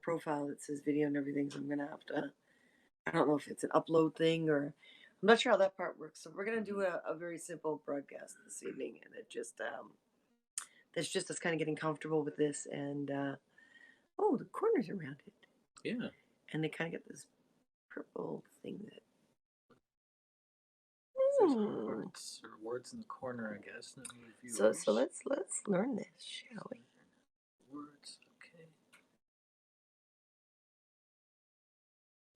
profile that says video and everything, so I'm gonna have to. I don't know if it's an upload thing or I'm not sure how that part works. So we're gonna do a very simple broadcast this evening, and it just that's just us kind of getting comfortable with this, and oh, the corners are rounded, Yeah. and they kind of get this purple thing that. There's hearts or words in the corner, I guess. So let's learn this, shall we? Words, okay.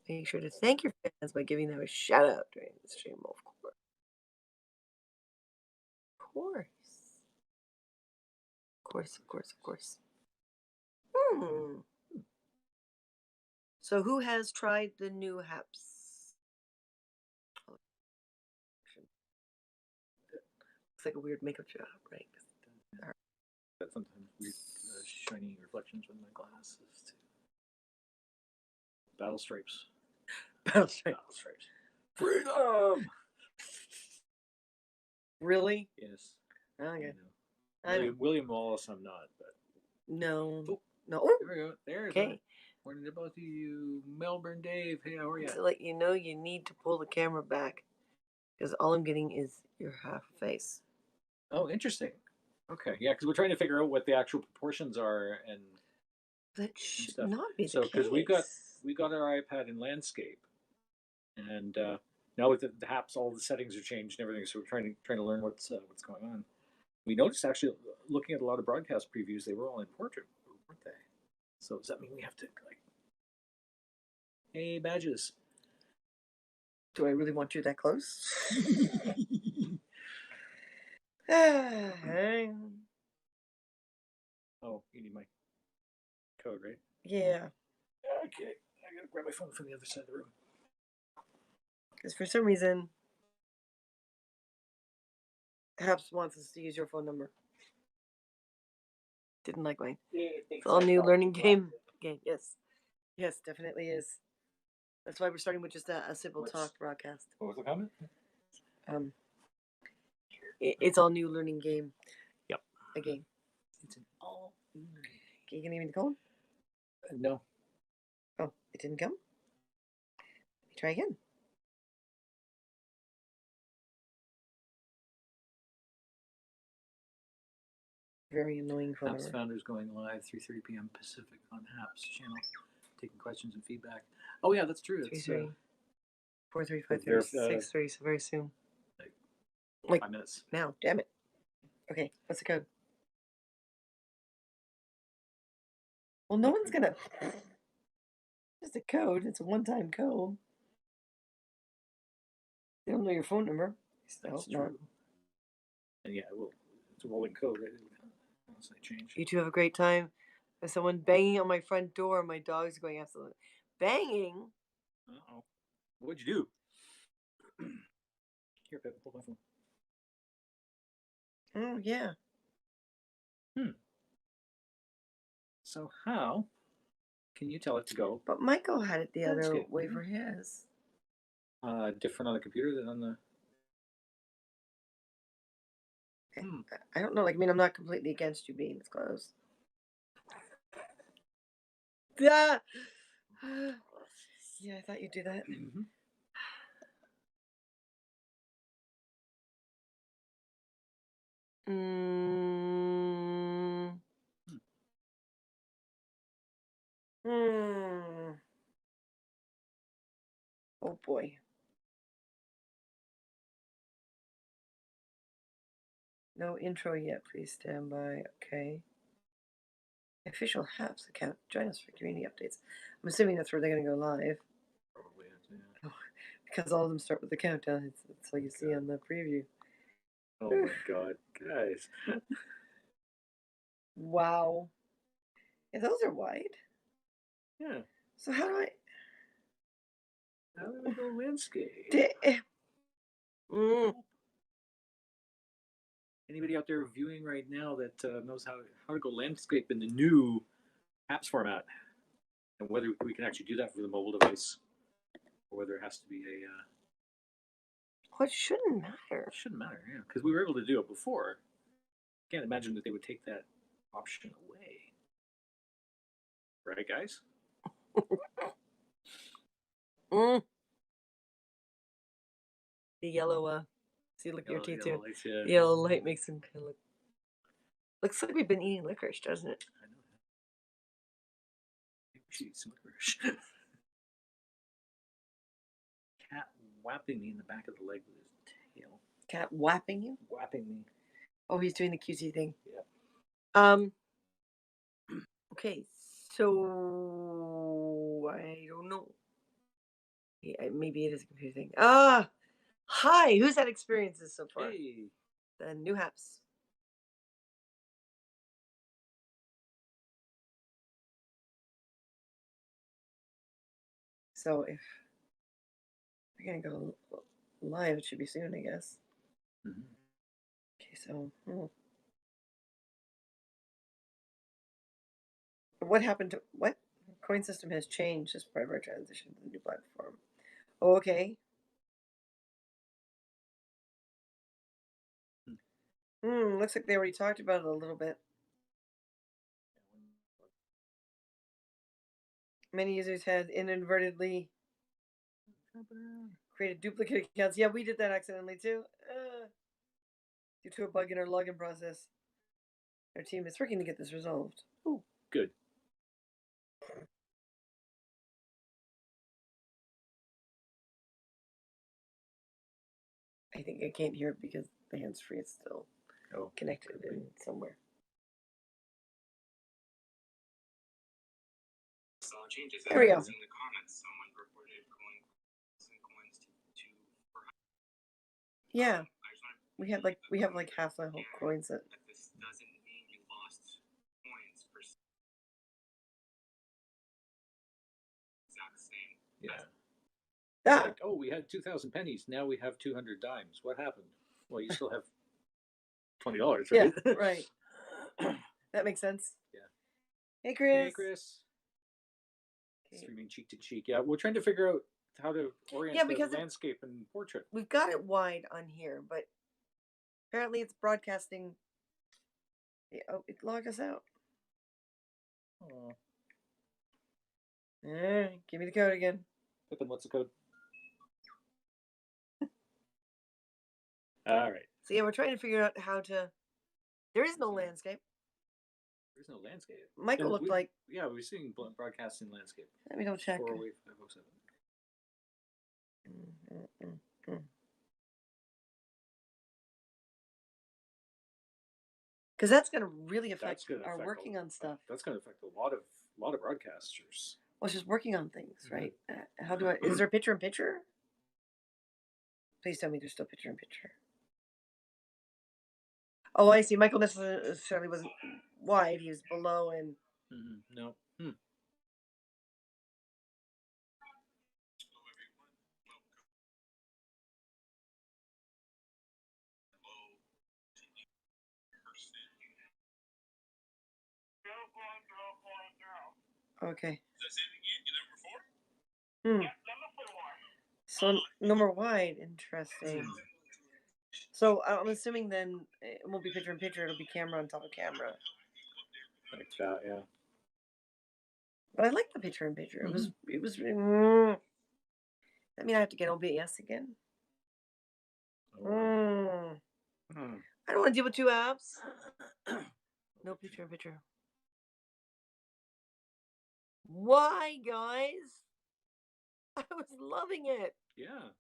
Make sure to thank your fans by giving them a shout out during the stream, of course. Of course. Of course, of course, of course. Hmm. So who has tried the new Happs? Looks like a weird makeup job, right? But sometimes weird shiny reflections with my glasses too. Battle stripes. Battle stripes. Battle stripes. Freedom! Really? Yes. Okay. I know. William Wallace, I'm not, but. No. Oh. No. Oh. There we go. There's okay. Morning to both of you. Melbourne Dave. Hey, how are you? To let you know, you need to pull the camera back because all I'm getting is your half face. Oh, interesting. Okay, yeah, because we're trying to figure out what the actual proportions are, and that should not be so, the case. Because we got our iPad in landscape, and now with the Happs, all the settings are changed and everything. So we're trying to learn what's going on. We noticed actually looking at a lot of broadcast previews, they were all in portrait, weren't they? So does that mean we have to like, hey, badges? Do I really want you that close? Oh, you need my code, right? Yeah. Okay, I gotta grab my phone from the other side of the room. Because for some reason, Happs wants us to use your phone number. Didn't like mine. Yeah, it's all new learning game. Okay, yes. Yes, definitely is. That's why we're starting with just a simple talk broadcast. What was the comment? It's all new learning game. Yep. A game. It's an all new learning game. Can you give me the code? No. Oh, it didn't come? Let me try again. Very annoying phone Happs Founders going live 3:30 p.m. Pacific on Happs channel, taking questions and feedback. Oh yeah, that's true. It's 4 3 5 3 6 3. So very soon. Like 5 minutes. Now, damn it. Okay, what's the code? Well, no one's gonna. Just a code. It's a one-time code. They don't know your phone number. That's true. And yeah, well, it's a rolling code. Right? Unless I change. You two have a great time. There's someone banging on my front door. My dog's going absolutely banging. Uh-oh. What'd you do? Here, Pip, hold my phone. Oh, yeah. So how can you tell it to go? But Michael had it the other way for his. Different on the computer than on the... I don't know. Like, I mean, I'm not completely against you being this close. Yeah. Yeah, I thought you'd do that. Mm-hmm. Oh boy. No intro yet. Please stand by. Okay. Official Happs account. Join us for community updates. I'm assuming that's where they're going to go live. Probably is, yeah. Because all of them start with the countdown. It's like you see on the preview. Oh my god, guys. Wow. Yeah, those are wide. Yeah. So how do I go landscape? Anybody out there viewing right now that knows how to go landscape in the new apps format, and whether we can actually do that for the mobile device, or whether it has to be a... Well, it shouldn't matter. It shouldn't matter, yeah, because we were able to do it before. Can't imagine that they would take that option away. Right, guys? Mm. The yellow, see, look at your Yellow, teeth yellow too. lights, yeah. The yellow light makes them kind of look. Looks like we've been eating licorice, doesn't it? I know that. Maybe we should eat some licorice. Cat whapping me in the back of the leg with his tail. Cat whapping you? Whapping me. Oh, he's doing the cutesy thing. Yeah. Okay, so I don't know. Yeah, maybe it is a computer thing. Ah, hi. Who's had experiences so far? Hey. The new Happs. So if we're gonna go live, it should be soon, I guess. Mm-hmm. Okay, so what happened to what? Coin system has changed just part of our transition to the new platform. Oh, okay. Looks like they already talked about it a little bit. Many users had inadvertently created duplicate accounts. Yeah, we did that accidentally too. Due to a bug in our login process. Our team is working to get this resolved. Oh, good. I think I can't hear it because the hands-free is still connected in somewhere. There we go. Yeah, we have like half the whole coin set. Yeah. Ah, Like, oh, we had 2,000 pennies. Now we have 200 dimes. What happened? Well, you still have $20, right? yeah, right. That makes sense. Yeah. Hey, Chris. Hey, Chris. Okay. Streaming cheek to cheek. Yeah, we're trying to figure out how to orient the landscape and portrait. We've got it wide on here, but apparently it's broadcasting. Oh, it logged us out. Oh. Give me the code again. Pippin, what's the code? All right. So yeah, we're trying to figure out how to. There is no landscape. There's no landscape. Michael looked like. Yeah, we're seeing broadcasting landscape. Let me go check. 408-507. Because that's going to really affect our working on stuff. That's going to affect a lot of broadcasters. Well, it's just working on things, right? How do I? Is there picture in picture? Please tell me there's still picture in picture. Oh, I see. Michael necessarily wasn't wide. He was below and. No. Okay. So no more wide. Interesting. So I'm assuming then it won't be picture in picture. It'll be camera on top of camera. Like that, yeah. But I like the picture in picture. It was. That mean I have to get OBS again? I don't want to deal with two apps. No picture in picture. Why, guys? I was loving it. Yeah.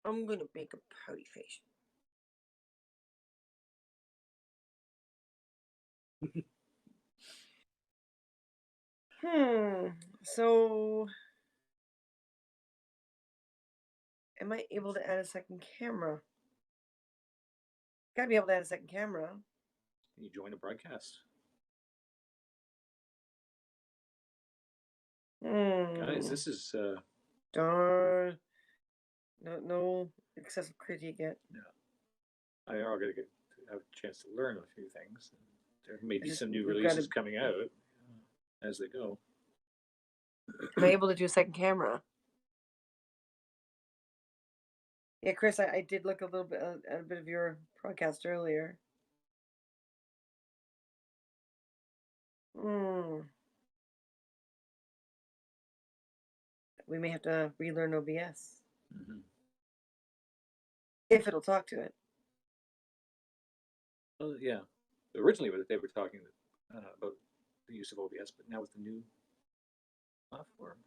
I'm gonna make a pouty face. So am I able to add a second camera? Gotta be able to add a second camera. Can you join a broadcast? Guys, this is darn. No excessive critique yet. Yeah. I are gonna have a chance to learn a few things. There may be some new releases coming out as they go. Am I able to do a second camera? Yeah, Chris, I did look a little bit at a bit of your broadcast earlier. we may have to relearn OBS Mm-hmm. if it'll talk to it. Well, yeah. Originally, they were talking about the use of OBS, but now with the new platform,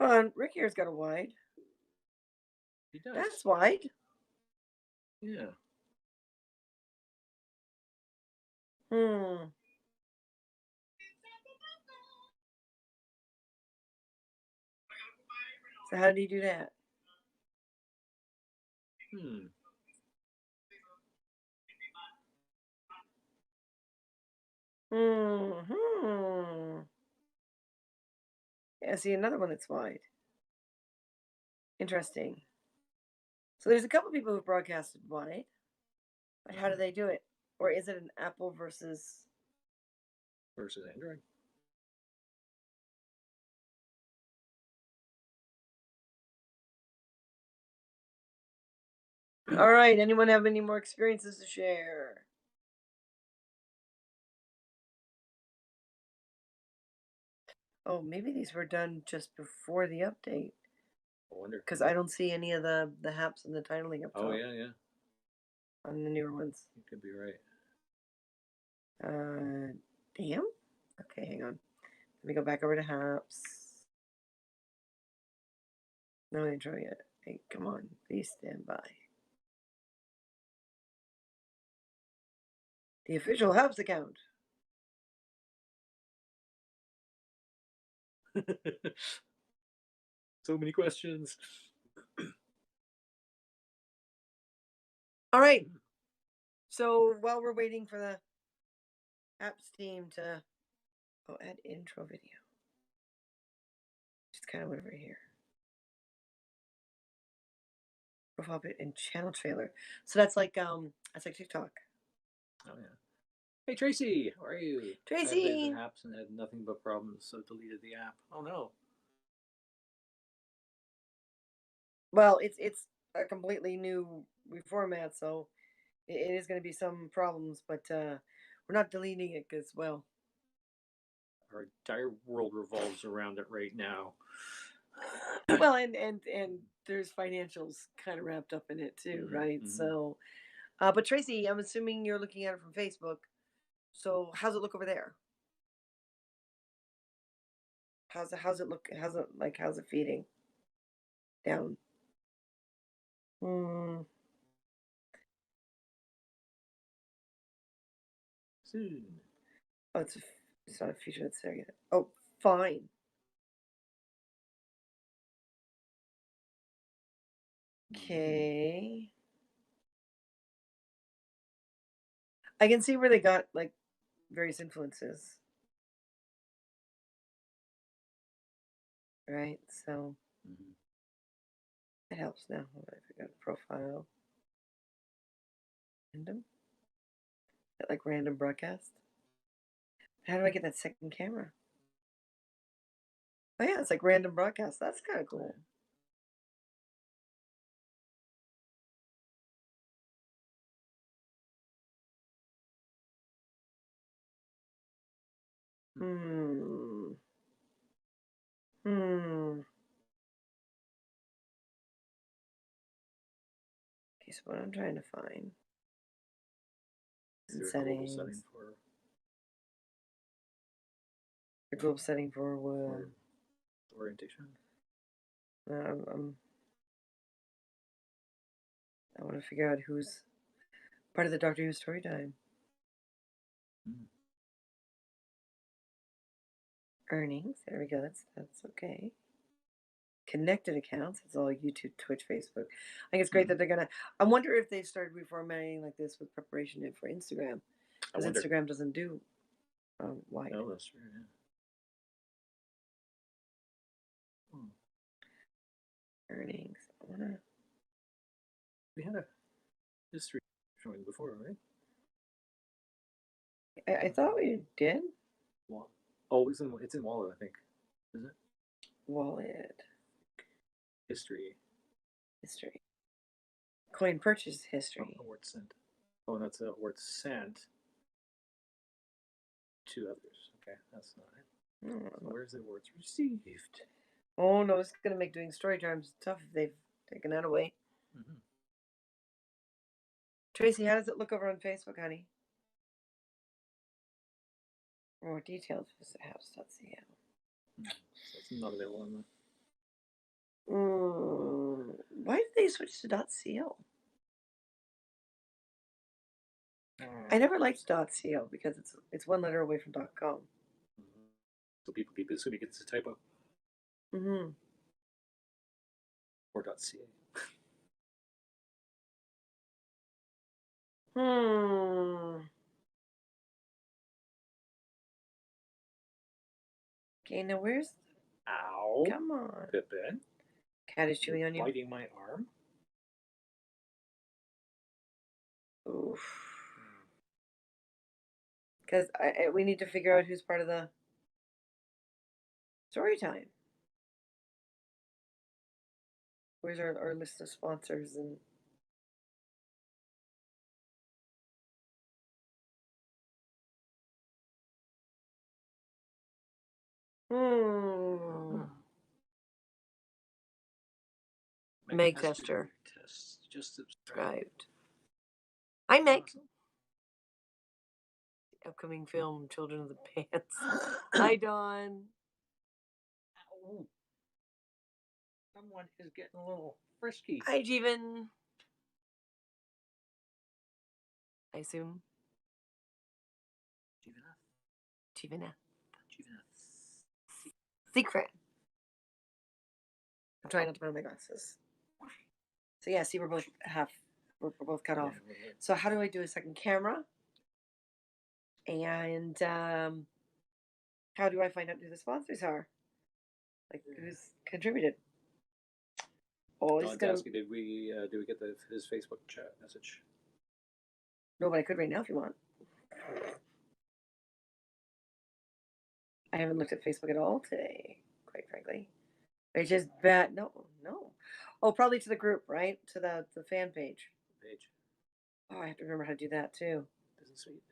Hold on, Rick here's got a wide. he does. That's wide. Yeah. Hmm. So how do you do that? Hmm. Hmm. Yeah, see another one that's wide. Interesting. So there's a couple people who've broadcasted wide, but how do they do it? Or is it an Apple versus Android? All right, anyone have any more experiences to share? Oh, maybe these were done just before the update. I wonder. Because I don't see any of the Happs and the titling up top. Oh, yeah. On the newer ones. You could be right. Damn. Okay, hang on. Let me go back over to Happs. No intro yet. Hey, come on. Please stand by. The official Happs account. So many questions. All right. So while we're waiting for the Happs team to add intro video. Just kind of over here. Profile bit and channel trailer. So that's like TikTok. Oh yeah. Hey Tracy, how are you? Tracy. I apps and had nothing but problems, so deleted the app. Oh no. Well, it's a completely new reformat, so it is going to be some problems, but we're not deleting it because, well, our entire world revolves around it right now. Well, and there's financials kind of wrapped up in it too, right? Mm-hmm. So, but Tracy, I'm assuming you're looking at it from Facebook. So how's it look over there? How's it look? How's it feeding? Down. Soon. Oh, it's not a feature that's there yet. Oh, fine. Okay. I can see where they got like various influences. Right? So it helps now. If I got a profile. Random? That like random broadcast? How do I get that second camera? Oh yeah, it's like random broadcast. That's kind of cool. Hmm. Okay, so what I'm trying to find is settings. Setting for The global setting for what? orientation. I want to figure out who's part of the Doctor Who Storytime. Earnings. There we go. That's okay. Connected accounts. It's all YouTube, Twitch, Facebook. I think it's great that they're gonna. I wonder if they started reformatting like this with preparation for Instagram, because Instagram doesn't do wide. No, that's true. Yeah. Earnings. We had a history showing before, right? I thought we did. Oh, it's in Wallet, I think. Is it? Wallet. History. Coin purchase history. Where it's sent. Oh, that's where it's sent to others. Okay, that's not it. Where's the awards received? Oh no, it's gonna make doing story times tough if they've taken that away. Mm-hmm. Tracy, how does it look over on Facebook, honey? More details, visit happs.ca. So it's not available on the. Why did they switch to .co? I never liked .co because it's one letter away from .com. So people keep assuming it's a typo. Mm-hmm. Or .ca. Okay, now where's... Ow. Come on. Pippin. Cat is chewing on you. Biting my arm. Oof. Because we need to figure out who's part of the story time. Where's our list of sponsors and... Meg Tester. Just subscribed. Hi, Meg. Awesome. Upcoming film, Children of the Pants. Hi, Dawn. Ow. Someone is getting a little frisky. Hi, Jeevan. I assume. Jeevanath. Secret. I'm trying not to put on my glasses. So yeah, see, we're both cut off. Yeah. So how do I do a second camera? And how do I find out who the sponsors are? Like who's contributed? Oh, he's gonna... asking, did we get his Facebook chat message? No, but I could right now if you want. I haven't looked at Facebook at all today, quite frankly. It's just bad. No. Oh, probably to the group, right? To the fan page. Oh, I have to remember how to do that too. Isn't sweet.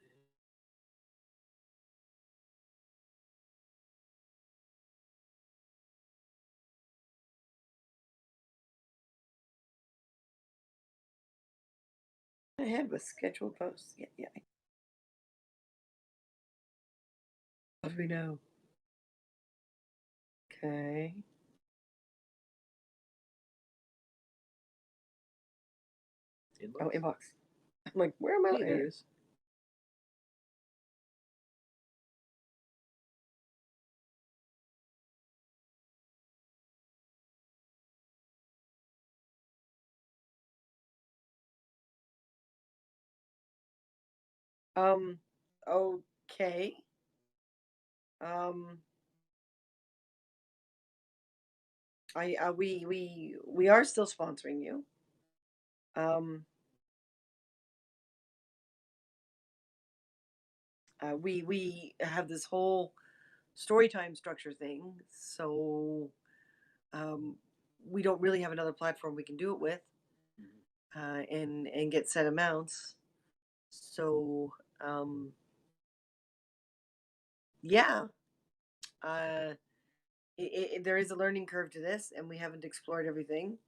Ahead with scheduled posts. Yeah. What do we know? Okay. Inbox? Oh, inbox. I'm like, where am I? Hey, there it is. Okay. We are still sponsoring you. We have this whole story time structure thing, so we don't really have another platform we can do it with, and get set amounts. So yeah, there is a learning curve to this, and we haven't explored everything.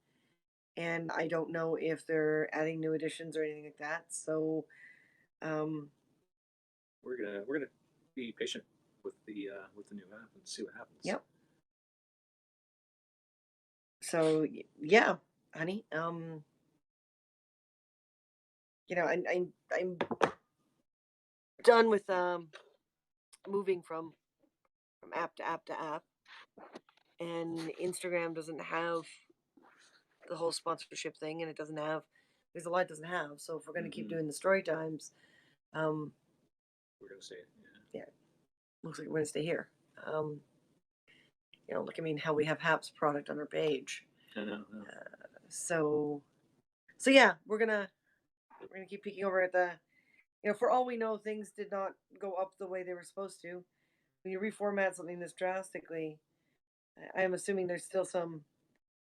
And I don't know if they're adding new additions or anything like that. So we're gonna be patient with the new app and see what happens. Yep. So yeah, honey. I'm done with moving from app to app to app, and Instagram doesn't have the whole sponsorship thing, and there's a lot it doesn't have. So if we're going to keep doing the story times, we're going to stay. Yeah, looks like we're going to stay here. Look, how we have Happs product on our page. I know. So yeah, we're gonna keep peeking over at the. For all we know, things did not go up the way they were supposed to. When you reformat something this drastically, I'm assuming there's still some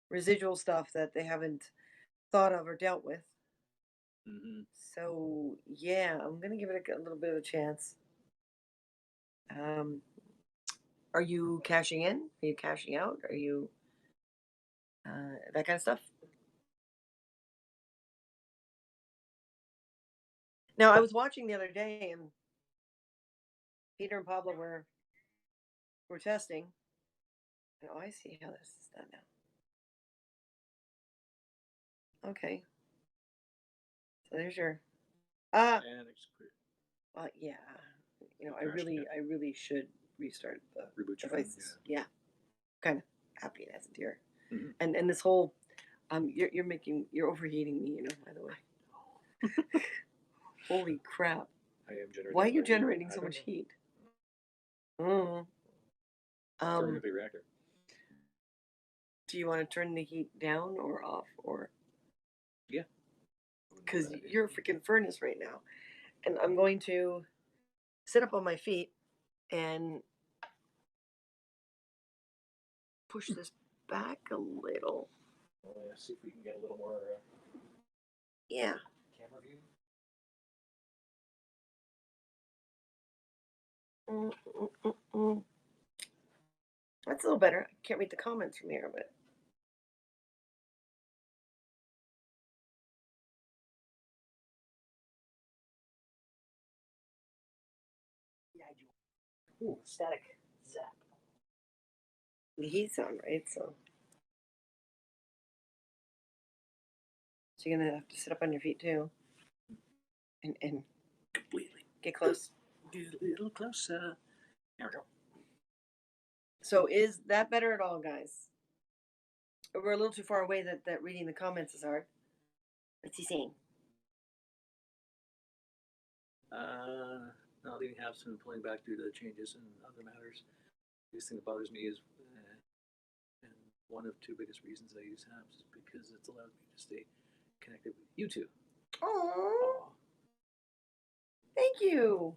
residual stuff that they haven't thought of or dealt with. So yeah, I'm gonna give it a little bit of a chance. Are you cashing in? Are you cashing out? Are you that kind of stuff? Now, I was watching the other day, and Peter and Pablo were testing. And, oh, I see how this is done now. Okay, so there's your And I just put it, yeah. I crashed really again. I really should restart the Reboot your phone. devices. Yeah, kind of happy it hasn't here. Mhm. And this whole you're overheating me. By the way. Holy crap! I am generating. Why are a lot you of heat. generating I so don't much know. heat? Mm. Thermonuclear reactor. Do you want to turn the heat down or off, or Yeah. because you're a freaking furnace right now? And I'm going to sit up on my feet and push this back a little. See if we can get a little more Yeah. camera view. Mm, mm, mm, mm. That's a little better. I can't read the comments from here, but Ooh, static zap. the heat's on, right? So you're gonna have to sit up on your feet too, and Completely. get close. Get a little closer. There we go. So is that better at all, guys? We're a little too far away that reading the comments is hard. What's he saying? Not leaving Happs and pulling back due to changes in other matters. The biggest thing that bothers me is, and one of two biggest reasons I use Happs is because it's allowed me to stay connected with you two. Oh, thank you.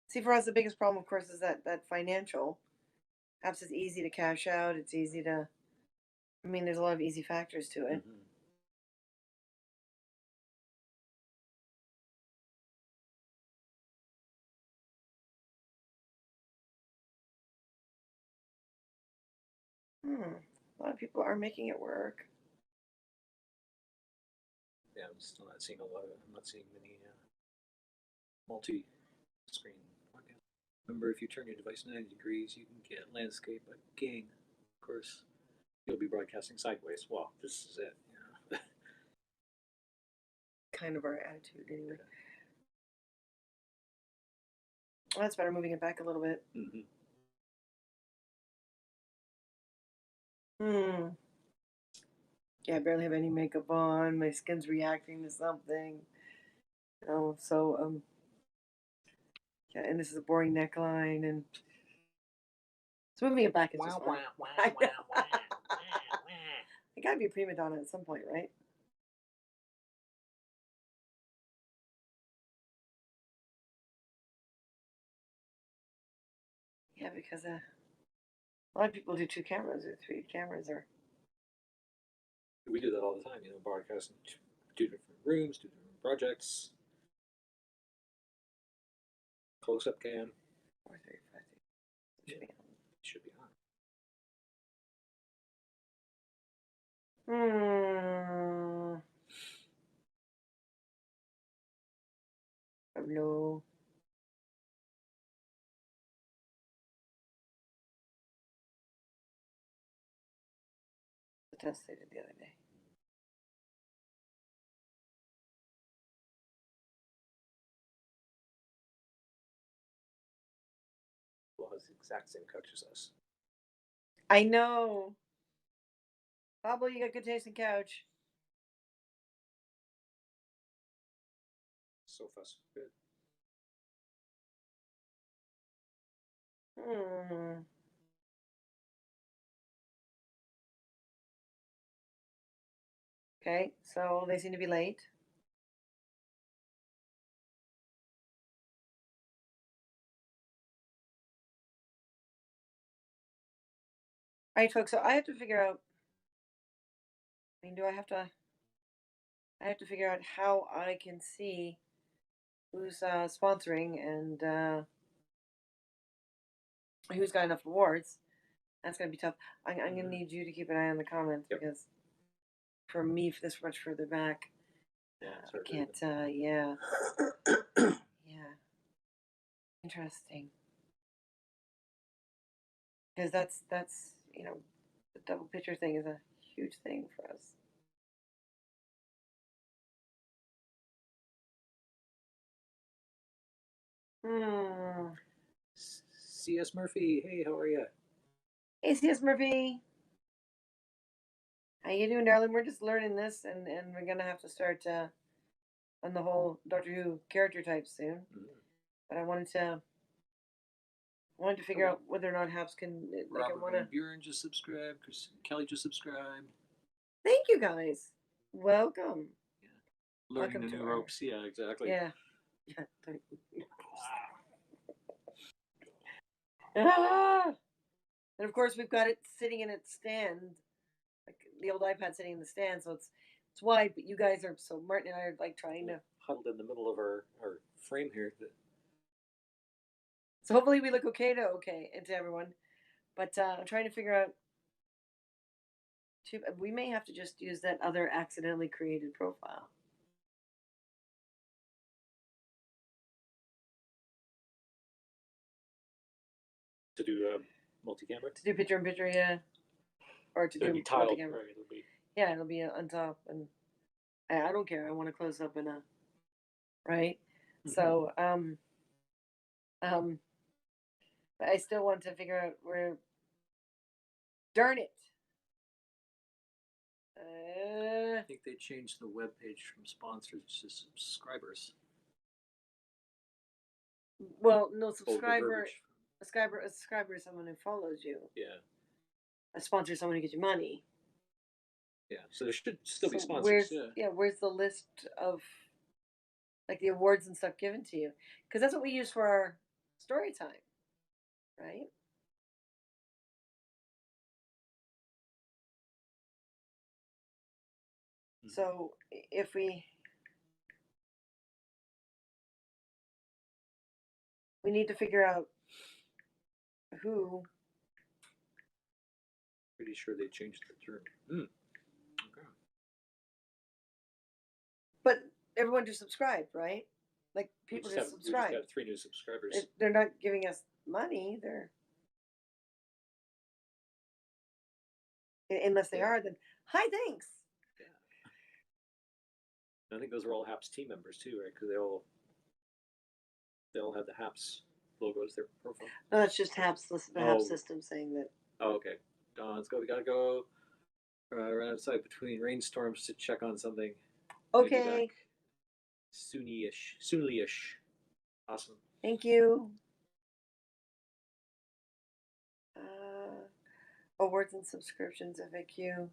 See, for us, the biggest problem, of course, is that financial. Apps is easy to cash out. It's easy to. I mean, there's a lot of easy factors to it. Mm-hmm. A lot of people are making it work. Yeah, I'm still not seeing a lot of. I'm not seeing many multi-screen podcasts. Remember, if you turn your device 90 degrees, you can get landscape again. Of course, you'll be broadcasting sideways. Well, this is it. Kind of our attitude, anyway. Well, that's better. Moving it back a little bit. Mm-hmm. Yeah, I barely have any makeup on. My skin's reacting to something. Yeah, and this is a boring neckline, and so moving it back is just fine. I gotta be a prima donna at some point, right? Yeah, because a lot of people do 2 cameras or 3 cameras, or We do that all the time, broadcasting two different rooms, two different projects, close up cam. 4, 3, 5, 6. Should be on. Hello. The test they did the other day. Well, has the exact same couch as us. I know. Pablo, you got good taste in couch. So fast, good. Hmm. Okay, so they seem to be late. All right, folks. So I have to figure out. I mean, do I have to? I have to figure out how I can see who's sponsoring and who's got enough awards. That's gonna be tough. I'm gonna need you to keep an eye on the comments Yep. because for me, for this much further back, Yeah, I sorry, can't. Yeah, yeah, interesting. Because that's the double picture thing is a huge thing for us. Hmm. C.S. Murphy, hey, how are you? Hey, C.S. Murphy. How you doing, darling? We're just learning this, and we're gonna have to start on the whole Doctor Who character type soon. Mhm. But I wanted to figure out whether or not Happs can like. I Robert want Van to. Buren just subscribed. Chris Kelly just subscribed. Thank you guys. Welcome. Learning Welcome the to new our- ropes. Yeah, exactly. Yeah. Ah! And of course, we've got it sitting in its stand, like the old iPad sitting in the stand, so it's wide. But you guys are so Martin and I are like trying to. Huddled in the middle of our frame here. So hopefully we look okay and to everyone. But I'm trying to figure out. We may have to just use that other accidentally created profile. To do multi-camera. To do picture in picture, yeah. Or to It'll do be tiled, multi-camera. right? It'll be. Yeah, it'll be on top, and I don't care. I want to close up in a right. Mhm. So but I still want to figure out where. Darn it! I think they changed the web page from sponsors to subscribers. Well, no Oh, the subscriber. verbiage. A subscriber is someone who follows you. Yeah, A sponsor is someone who gets you money. yeah. So there should still be So sponsors. Yeah. where's the list of like the awards and stuff given to you? Because that's what we use for our story time, right? Mhm. So if we need to figure out who, Pretty sure they changed the term. Okay. but everyone just subscribed, right? Like We people just just have we just subscribe. got 3 new subscribers. They're not giving us money. They're unless they Yeah. are, then hi, thanks. Yeah. I think those are all Happs team members too, right? Because they all have the Happs logo as their profile. No, that's just Happs. The Happs Oh. system saying that. Oh, okay. Don, let's go. We gotta go. Run outside between rainstorms to check on something. Maybe Okay, back soony-ish. Soonly-ish. Awesome. thank you. Awards and subscriptions FAQ.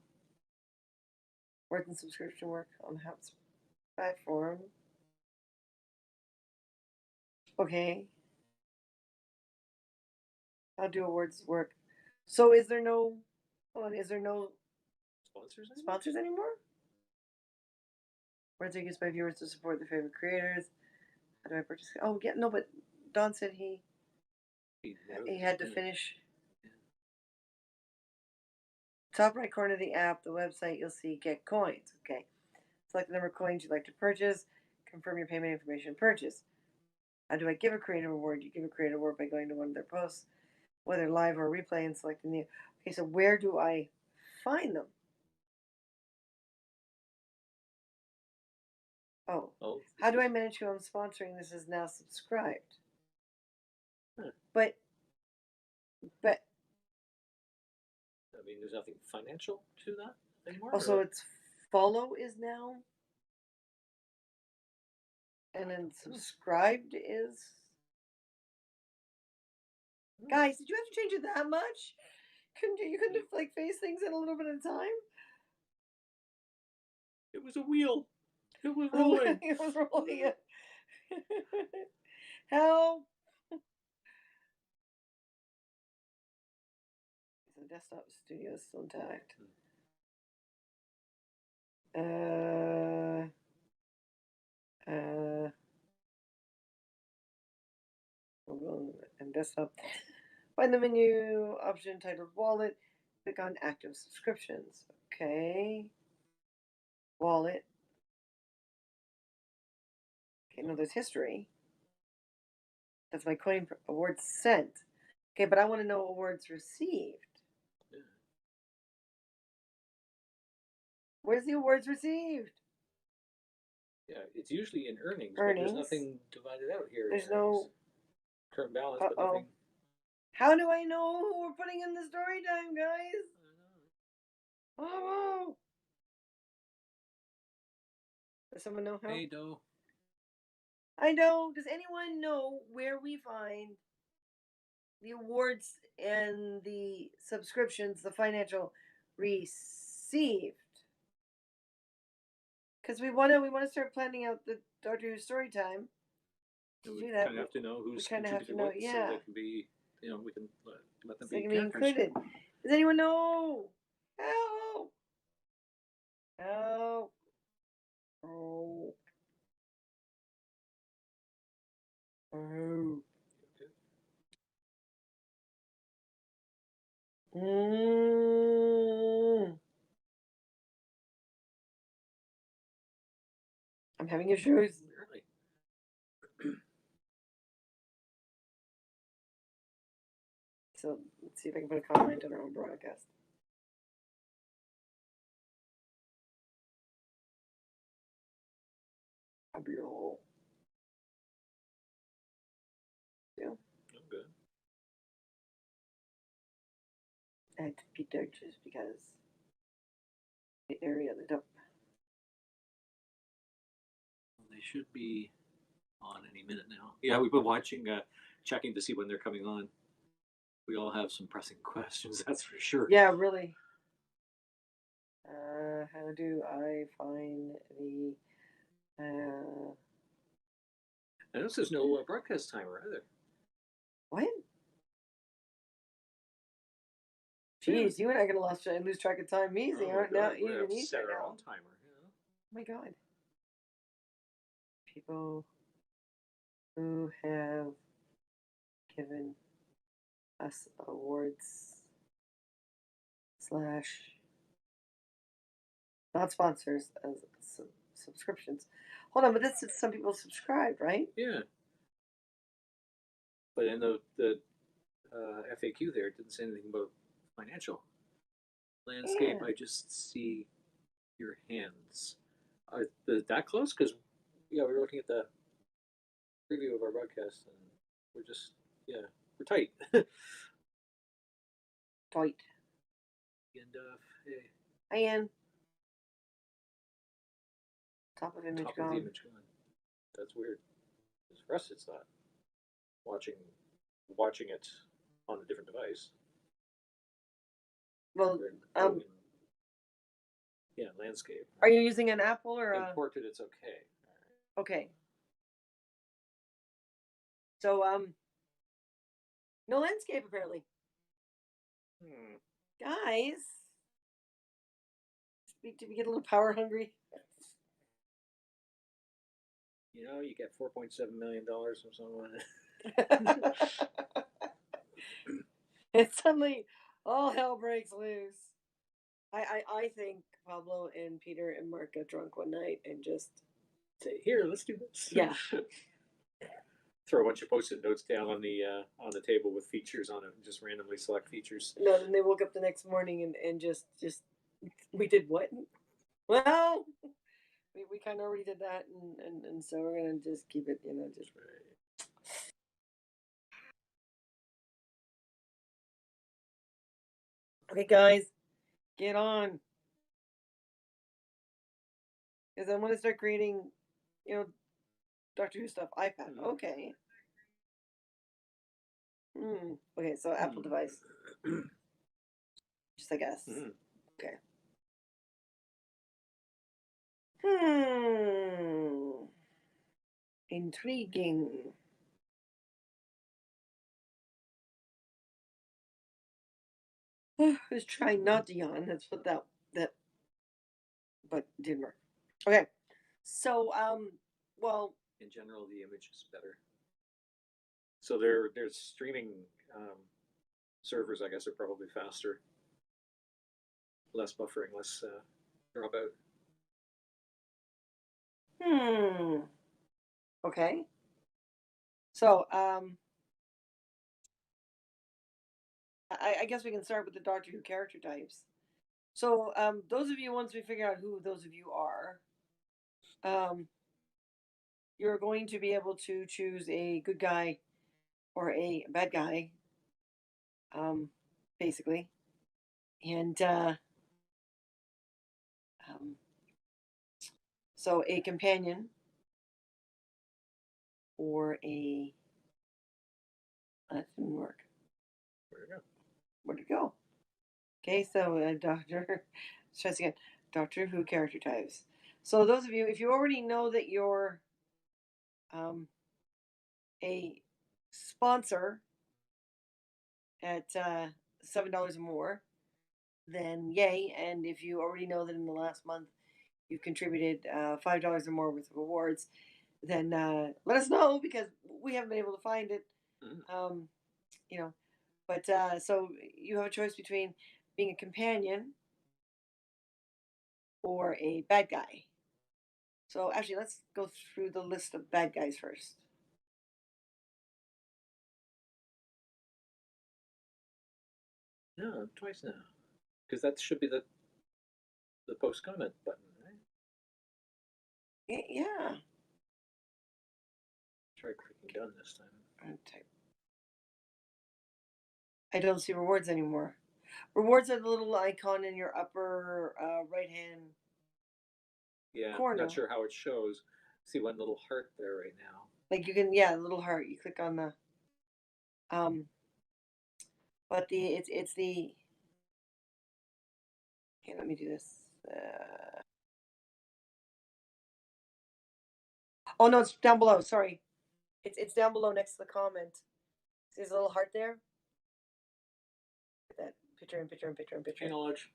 Awards and subscription work on Happs platform. Okay. How do awards work? So is there no hold on, is there no sponsors anymore? Awards are used by viewers to support their favorite creators. How do I purchase? Oh yeah, no, but Don said he had to finish. Top right corner of the app, the website, you'll see get coins. Okay. Select the number of coins you'd like to purchase. Confirm your payment information purchase. How do I give a creative award? You give a creative award by going to one of their posts, whether live or replay, and selecting the. Okay, so where do I find them? Oh. How do I manage who I'm sponsoring? This is now subscribed. Huh. But I mean, there's nothing financial to that anymore. also it's follow is now, and then subscribed is. Guys, did you have to change it that much? You couldn't have like phased things in a little bit of time? It was a wheel. It was rolling. It was rolling. Help! The desktop studio is still intact. desktop. Find the menu option titled Wallet. Click on Active Subscriptions. Okay. Wallet. Okay, no, there's history. That's my coin awards sent. Okay, but I want to know awards received. Yeah. Where's the awards received? Yeah, it's usually in earnings, but Earnings. there's nothing divided out here. There's in earnings. no. Current balance, but Uh-oh. nothing. How do I know who we're putting in the story time, guys? Oh, does someone know how? Hey, Doe. I know. Does anyone know where we find the awards and the subscriptions, the financial received? Because we want to start planning out the Doctor Who story time. To We do that, kind of have to know who's we kind of have to contributed know. what, Yeah, so they can be, we can let them so they be can be characters. included. Does anyone know? Help! Help! Oh. Oh. Mm. I'm having issues. Really? So let's see if I can put a comment on our own broadcast. I'll be all. Yeah. Oh, good. I had to be there just because the area lit up. They should be on any minute now. Yeah, we've been watching, checking to see when they're coming on. We all have some pressing questions, that's for sure. Yeah, really. How do I find the? I notice there's no broadcast timer either. What? Jeez, you and I are gonna lose track of time easy, aren't now? We have Even to easier set our now. own timer. Oh my god. People who have given us awards slash not sponsors as subscriptions. Hold on, but this is some people subscribed, right? Yeah. But in the FAQ there, it didn't say anything about financial. Landscape, Yeah. I just see your hands. Are that close? Because, we were looking at the preview of our broadcast and we're just, we're tight. Tight. And, hey, Hi, Ann. Top of image top gone. of the image gone. That's weird. Because for us, it's not watching it on a different device. Well, landscape. are you using an Apple or a? Imported, it's okay. Okay. So no landscape apparently. Guys, did we get a little power hungry? You get $4.7 million from someone. And suddenly all hell breaks loose. I think Pablo and Peter and Mark got drunk one night and just Say, here, let's do this. Yeah. Throw a bunch of post-it notes down on the table with features on it, and just randomly select features. no. Then they woke up the next morning and just we did what? Well, we kind of already did that, and so we're gonna just keep it, just. Right. Okay, guys, get on. Because I want to start creating, Doctor Who stuff. iPad. Okay. Okay, so Apple device. Just I guess. Okay. Intriguing. Who's trying not to yawn? That's what that, but didn't work. Okay. So, well, in general, the image is better. So their streaming servers, I guess, are probably faster, less buffering, less dropout. Okay. So, I guess we can start with the Doctor Who character types. So, those of you, once we figure out who those of you are, you're going to be able to choose a good guy or a bad guy, basically. And so a companion or a. That didn't work. Where'd it go? Where'd it go? Okay, so Doctor. Let's try this again. Doctor Who character types. So those of you, if you already know that you're a sponsor at $7 or more, then yay. And if you already know that in the last month you've contributed $5 or more worth of awards, then let us know because we haven't been able to find it. You know, but so you have a choice between being a companion or a bad guy. So actually, let's go through the list of bad guys first. No, twice now. Because that should be the post comment button, right? Yeah. Try clicking done this time. I don't see rewards anymore. Rewards are the little icon in your upper right hand corner. Not sure how it shows. See one little heart there right now. Like you can, yeah, little heart. You click on the, but it's the. Okay, let me do this. Oh no, it's down below. Sorry, it's down below next to the comment. See this little heart there? That picture and picture and picture and picture. Acknowledge.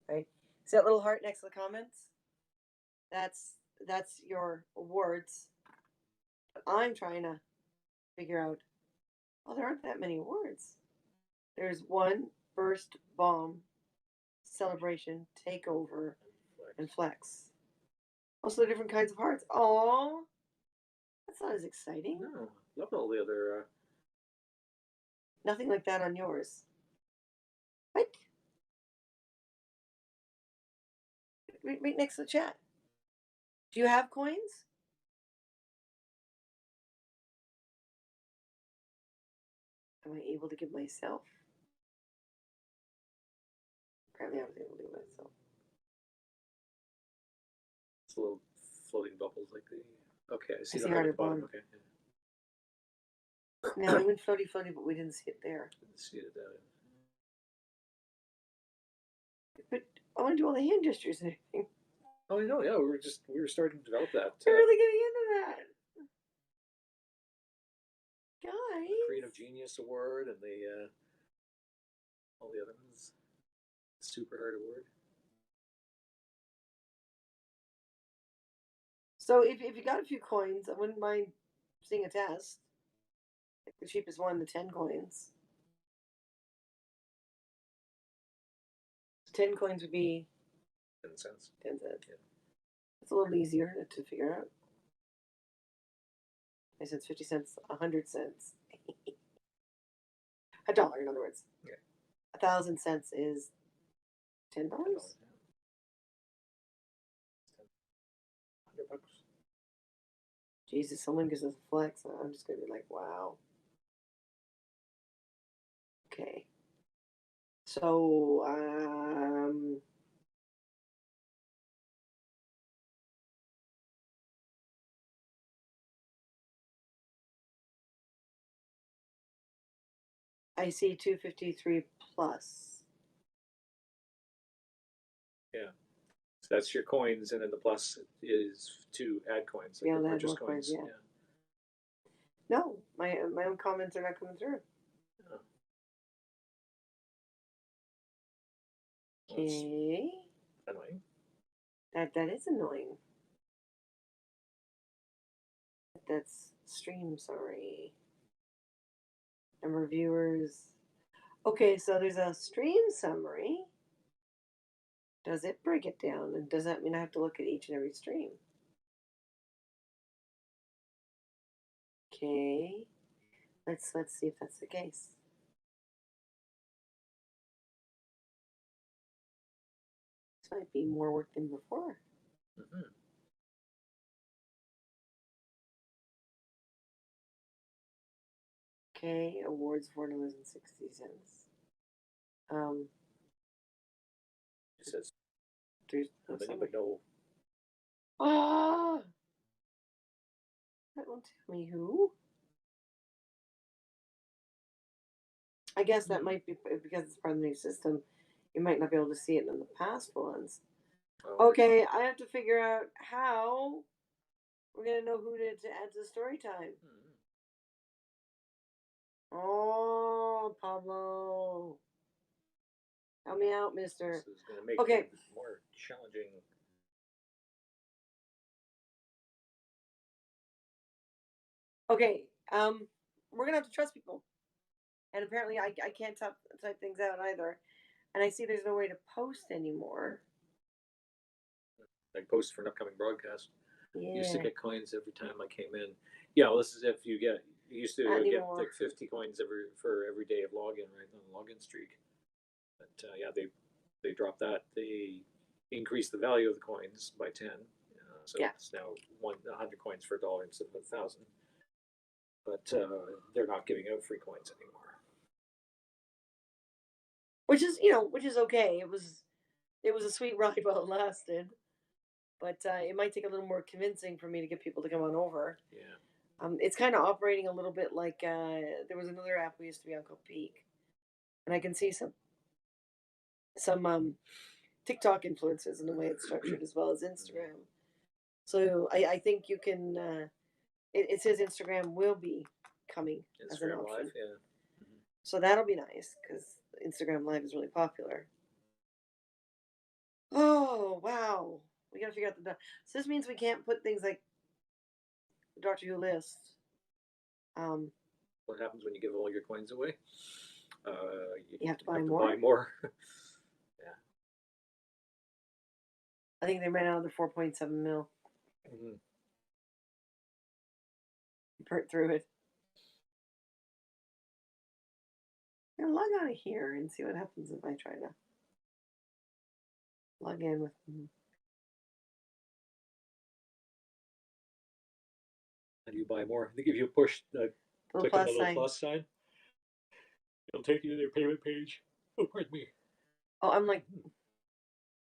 Right. See that little heart next to the comments? That's your awards. But I'm trying to figure out. Oh, there aren't that many awards. There's one burst bomb, celebration, takeover, and flex. Also, the different kinds of hearts. Oh, that's not as exciting. No, love all the other. Nothing like that on yours. What? Right next to the chat. Do you have coins? Am I able to give myself? Apparently, I was able to give myself. It's little floating bubbles like the. Okay, I see I the see heart heart at the bottom. at Okay. Now it went floaty, but we didn't see it there. Didn't see it that. But I want to do all the hand gestures and everything. Oh, I know. Yeah, we were starting to develop that. We're really getting into that, guys. The Creative Genius Award and the all the other ones. Super Hard Award. So if you got a few coins, I wouldn't mind seeing a test. Like the cheapest one, the 10 coins. 10 coins would be 10 cents. 10 cents. Yeah. It's a little easier to figure out. 10 cents, 50 cents, 100 cents. $1, in other words. Yeah. 1,000 cents is $10. $10, yeah. $100. Jesus, someone gives us a flex. I'm just gonna be like, wow. Okay. So I see 253 plus. Yeah. So that's your coins, and then the plus is to add coins. Like Yeah, the add purchase more coins, yeah. Yeah. No, my own comments are not coming through. Oh. Okay. Annoying. That is annoying. That's stream, sorry. And reviewers. Okay, so there's a stream summary. Does it break it down? And does that mean I have to look at each and every stream? Okay. Let's see if that's the case. This might be more work than before. Mm-hmm. Okay, awards $4.60. It says There's no how many, summary. but no. Ah! That won't tell me who. I guess that might be because it's part of the new system. You might not be able to see it in the past ones. Oh, Okay, I have to figure out how we're gonna know who to add to story time. Mm-hmm. Oh, Pablo. Help me out, mister. This is going to make Okay. it more challenging. Okay, we're gonna have to trust people. And apparently I can't type things out either. And I see there's no way to post anymore. Like post for an upcoming broadcast. Yeah. Used to get coins every time I came in. Yeah, well, this is if you get. You used to Not get anymore. like 50 coins for every day of login, right? On the login streak. But yeah, they dropped that. They increased the value of the coins by 10. So Yeah. it's now 100 coins for $1 instead of 1,000. But they're not giving out free coins anymore. Which is okay. It was a sweet ride while it lasted. But it might take a little more convincing for me to get people to come on over. Yeah. It's kind of operating a little bit like there was another app we used to be on called Peak, and I can see some TikTok influences in the way it's structured as well as Instagram. So I think you can. It says Instagram will be coming as an Instagram option. Live, yeah. Mm-hmm. So that'll be nice because Instagram Live is really popular. Oh wow, we gotta figure out the. So this means we can't put things like Doctor Who list. What happens when you give all your coins away? You have to buy more. Buy more. Yeah. I think they ran out of the 4.7 mil. Mm-hmm. Burnt through it. I'm gonna log out of here and see what happens if I try to log in with. How do you buy more? They give you a push. Click on the little plus sign. It'll take you to their payment page. Oh, pardon me. Oh, I'm like,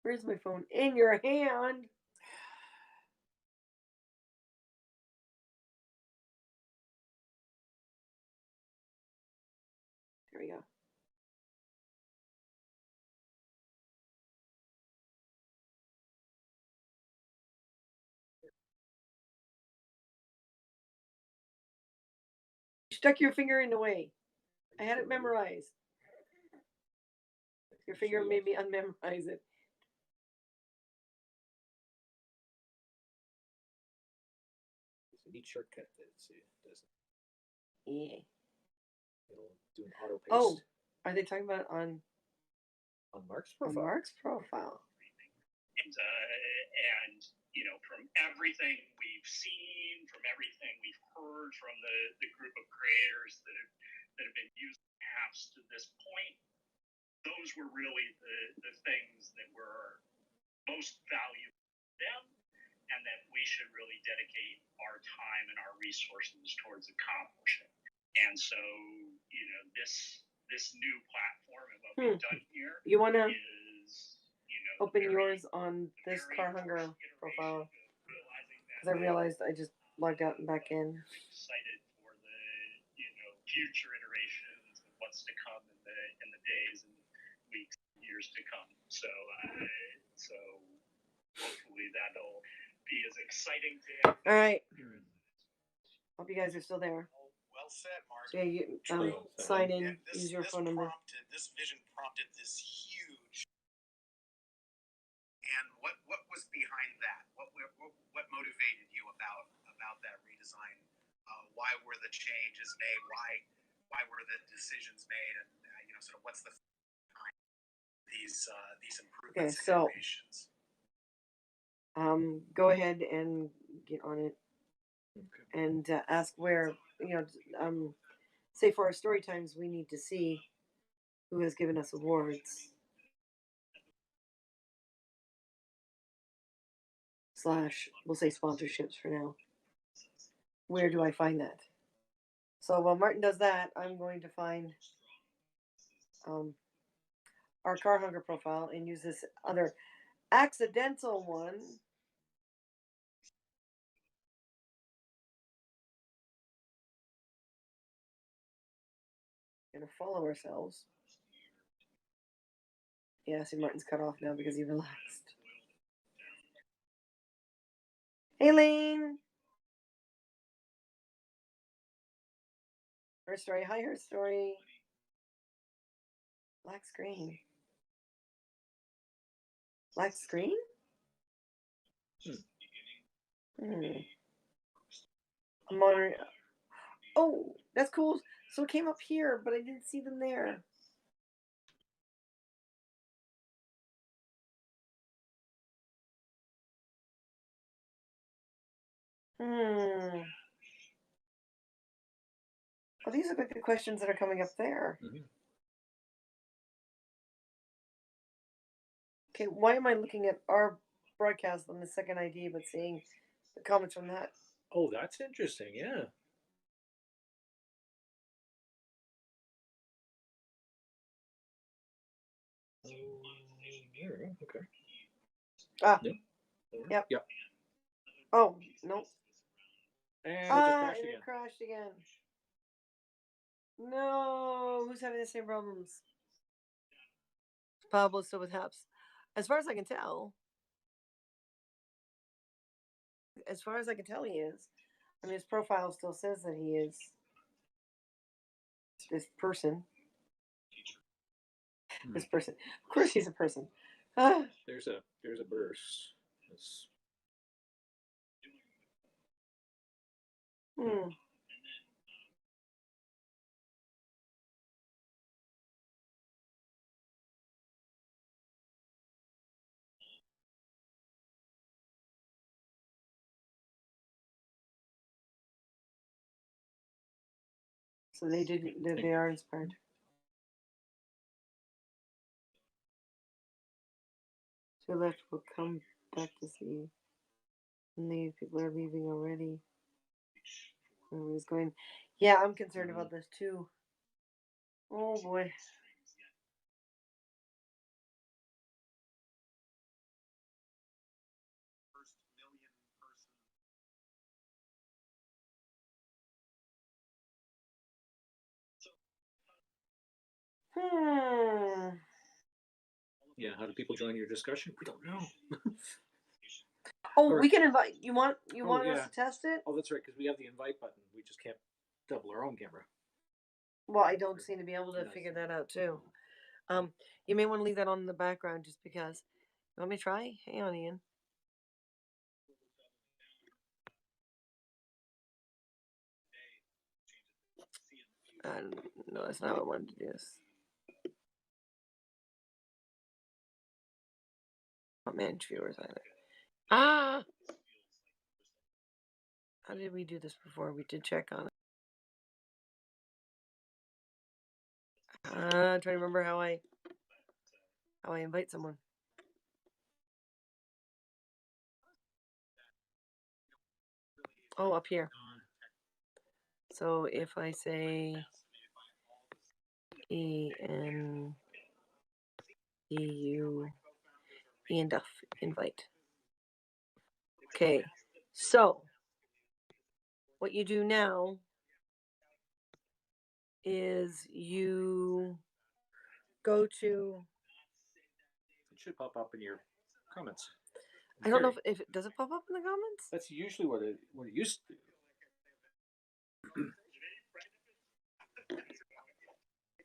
where's my phone? In your hand. There we go. You stuck your finger in the way. I had it memorized. Your finger made me unmemorize it. It's a neat shortcut that it doesn't. Yeah. It'll do an auto paste. Oh, are they talking about it on Mark's profile? On Mark's profile. And from everything we've seen, from everything we've heard from the group of creators that have been using Happs to this point, those were really the things that were most valuable to them, and that we should really dedicate our time and our resources towards accomplishing. And so, this new platform and what we've done here You want to is, open yours on this Car Hunger profile? Because I realized I just logged out and back in. Excited for the future iterations and what's to come in the days and weeks and years to come. So hopefully that'll be as exciting to everyone. All right. Hope you guys are still there. Well said, Mark. So yeah, you sign in. Use your phone number. This vision prompted this huge. And what was behind that? What motivated you about that redesign? Why were the changes made? why were the decisions made, and sort of what's the behind these improvements Okay, so and innovations. go ahead and get on it Okay. and ask where, say for our story times, we need to see who has given us awards / we'll say sponsorships for now. Where do I find that? So while Martin does that, I'm going to find our car hunger profile and use this other accidental one. Gonna follow ourselves. Yeah, see, Martin's cut off now because he relaxed. Hey, Lane. Her story. Hi, her story. Black screen. Black screen? I'm wondering. Oh, that's cool. So it came up here, but I didn't see them there. Oh, these are the questions that are coming up there. Mhm. Okay, why am I looking at our broadcast on the second ID but seeing the comments from that? Oh, that's interesting. Yeah. Okay. Ah. Yep. Yep. Oh, no. And it just crashed and again. it crashed again. No, who's having the same problems? Pablo's still with Happs. As far as I can tell, he is. I mean, his profile still says that he is this person. This person. Of course, he's a person. Ah. There's a burst. It's... So they are inspired. To left will come back to see. And the people are leaving already. Everybody's going. Yeah, I'm concerned about this too. Oh boy. First million person. Yeah, how do people join your discussion? We don't know. Oh, we can invite. You want yeah. us to test it? Oh, that's right, because we have the invite button. We just can't double our own camera. Well, I don't seem to be able to figure that out too. You may want to leave that on in the background just because. You want me to try? Hang on, Ian. No, that's not what I wanted to do. This. Not manage viewers either. Ah! How did we do this before? We did check on it. I'm trying to remember how I invite someone. Oh, up here. So if I say Ian Duff, invite. Okay, so what you do now is you go to. It should pop up in your comments. I don't know if it does it pop up in the comments. That's usually what it used to do.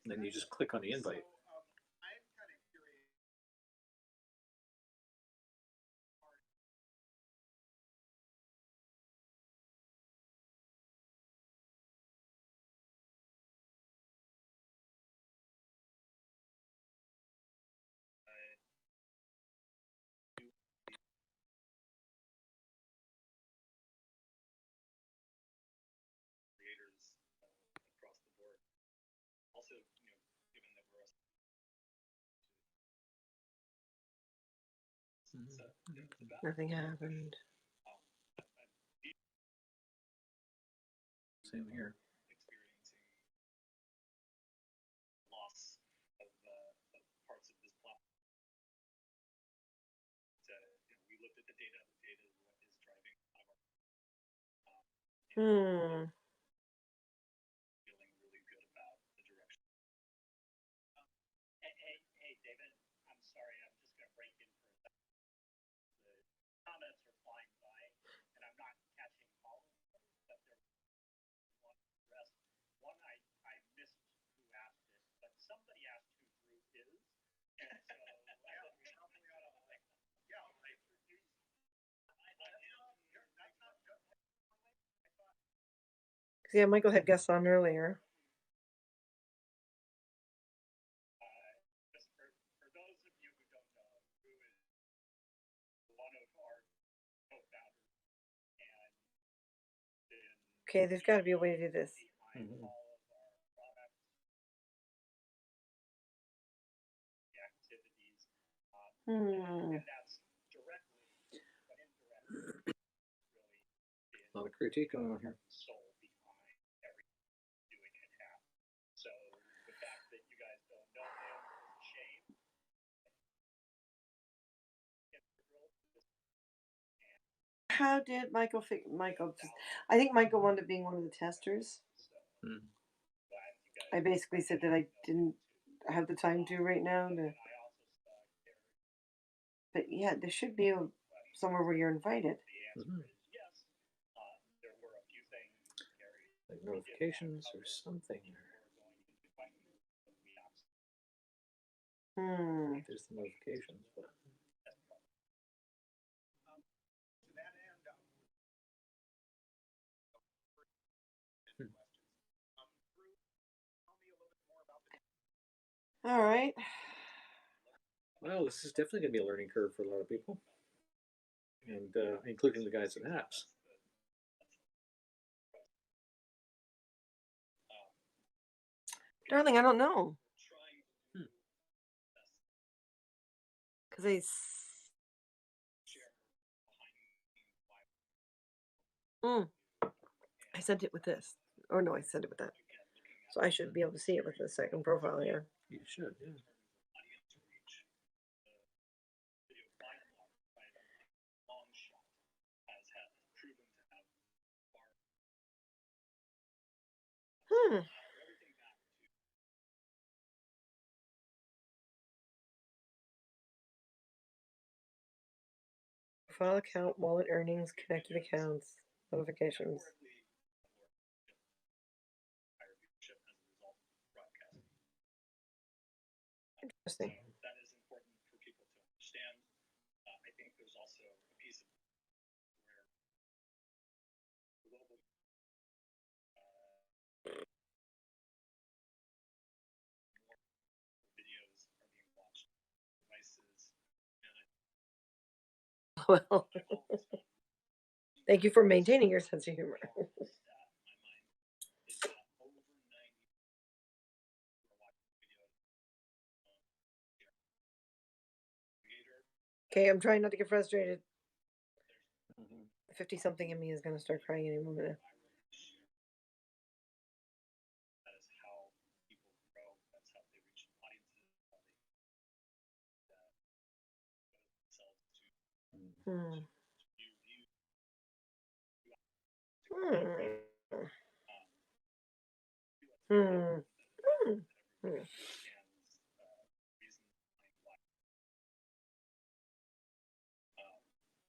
And then you just click on the invite. also, given that we're Nothing happened. Same here. experiencing loss of parts of this platform. We looked at the data. The data is what is driving a lot of our feeling really good about the direction. Hey, David, I'm sorry, I'm just going to break in for a second. The comments are flying by, and I'm not catching all of them, but there was one rest. One I missed who asked it, but somebody asked who Drew is, and so Yeah, Michael had guests on earlier. just for those of you who don't know, Drew is one of our co-founders, and been Okay, there's got to be a way to do this. behind all of our products, the activities, and that's directly, but indirectly, really A lot of critique going on here. soul behind everything we're doing at Happs. So the fact that you guys don't know him is a shame. How did Michael I think Michael wound up being one of the testers. I basically said that I didn't have the time to right now. But yeah, there should be somewhere where you're invited. Yes, there were a few things, Gary, Like notifications or something. There's the notifications, but To that end, Drew, tell me a little bit more about the. All right. well, this is definitely going to be a learning curve for a lot of people, and including the guys at Happs. Darling, I don't know. Because I sent it with this. Or no, I sent it with that. So I should be able to see it with the second profile here. You should, yeah. Profile account, wallet earnings, connected accounts, notifications. Interesting. That is important for people to understand. I think there's also a piece of where global videos are being watched devices, and Well, thank you for maintaining your sense of humor. Okay, I'm trying not to get frustrated. 50-something in me is going to start crying any moment. that is how people grow. That's how they reach audiences. How they themselves to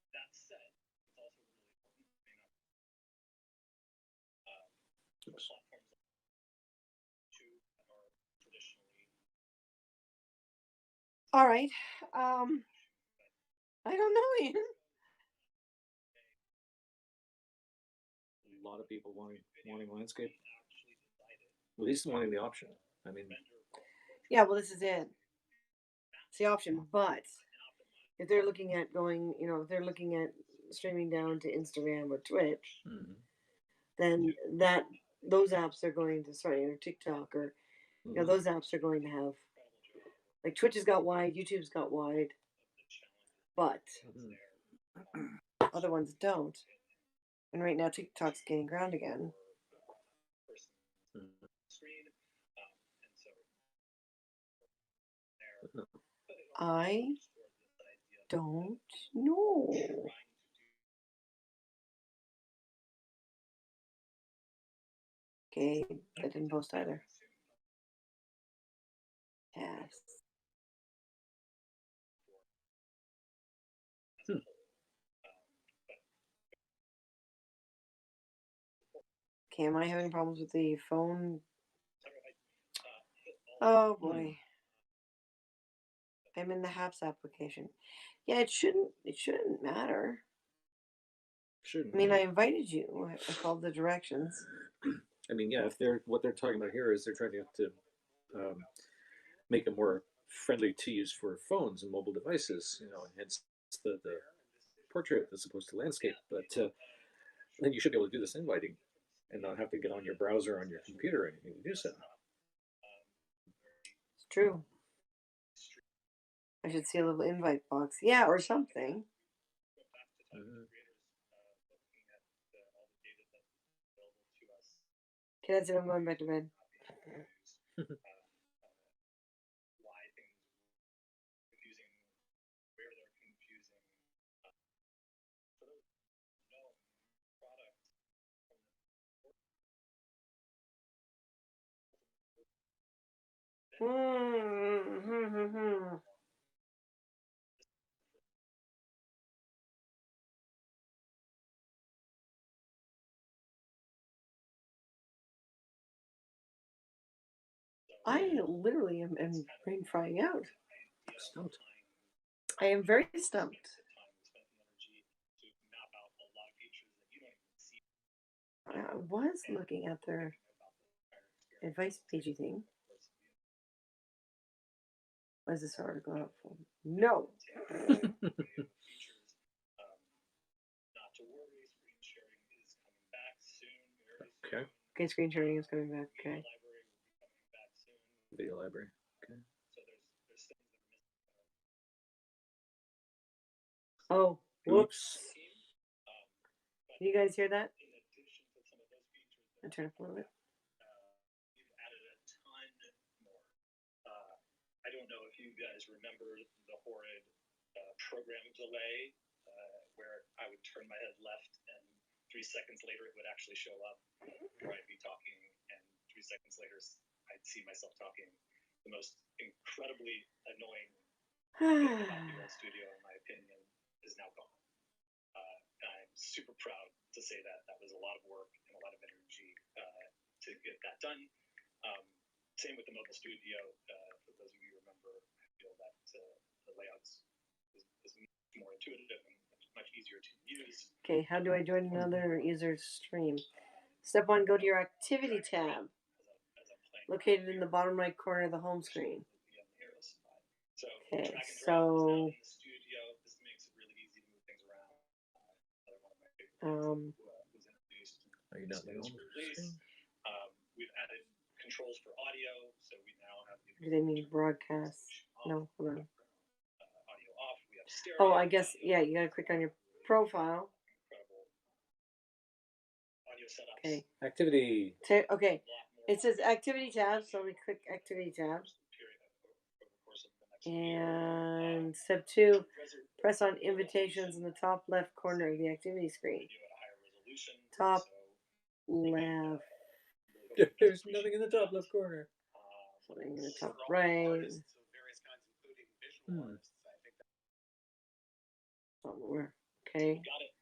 That said, it's also really important to platforms too that are traditionally. All right. I don't know, Ian. A lot of people wanting landscape. At least wanting the option. I mean, yeah, well, this is it. It's the option, but if they're looking at going, if they're looking at streaming down to Instagram or Twitch, then those apps are going to start, TikTok or You know, those apps are going to have, like, Twitch has got wide, YouTube's got wide, but other ones don't. And right now, TikTok's gaining ground again. I don't know. Okay, that didn't post either. Yes. Okay, am I having problems with the phone? Oh boy. I'm in the Happs application. Yeah, it shouldn't matter. Shouldn't. I mean, I invited you. I followed the directions. I mean, yeah. If they're what they're talking about here is they're trying to make it more friendly to use for phones and mobile devices. You know, and hence the portrait as opposed to landscape. But then you should be able to do this inviting and not have to get on your browser on your computer or anything to do so. It's true. I should see a little invite box. Yeah, or something. Okay, that's it. I'm going back to bed. I literally am brain frying out. Stumped. I am very stumped. I was looking at their advice pagey thing. Was this article helpful? No. Okay. Okay, screen sharing is coming back. Okay. Video library. Okay. Oh, whoops. Can you guys hear that? I'll turn up a little bit. I don't know if you guys remember the horrid program delay where I would turn my head left and 3 seconds later it would actually show up where I'd be talking, and 3 seconds later I'd see myself talking. The most incredibly annoying thing about the old studio, in my opinion, is now gone. I'm super proud to say that was a lot of work and a lot of energy to get that done. Same with the mobile studio. For those of you who remember, I feel that the layouts is more intuitive and much easier to use. Okay, how do I join another user's stream? Step 1, go to your activity tab, located in the bottom right corner of the home screen. Okay, so Are you not in the home screen? We've added controls for audio, so we now have the do they mean broadcast? No, hold on. audio off. We have stereo. Oh, I guess, yeah, you gotta click on your profile. Audio setups. Okay. Activity. Okay. It says activity tab, so we click activity tab. And step 2, press on invitations in the top left corner of the activity screen. Top left. There's nothing in the top left corner. Something in the top right. Somewhere. Okay. Got it.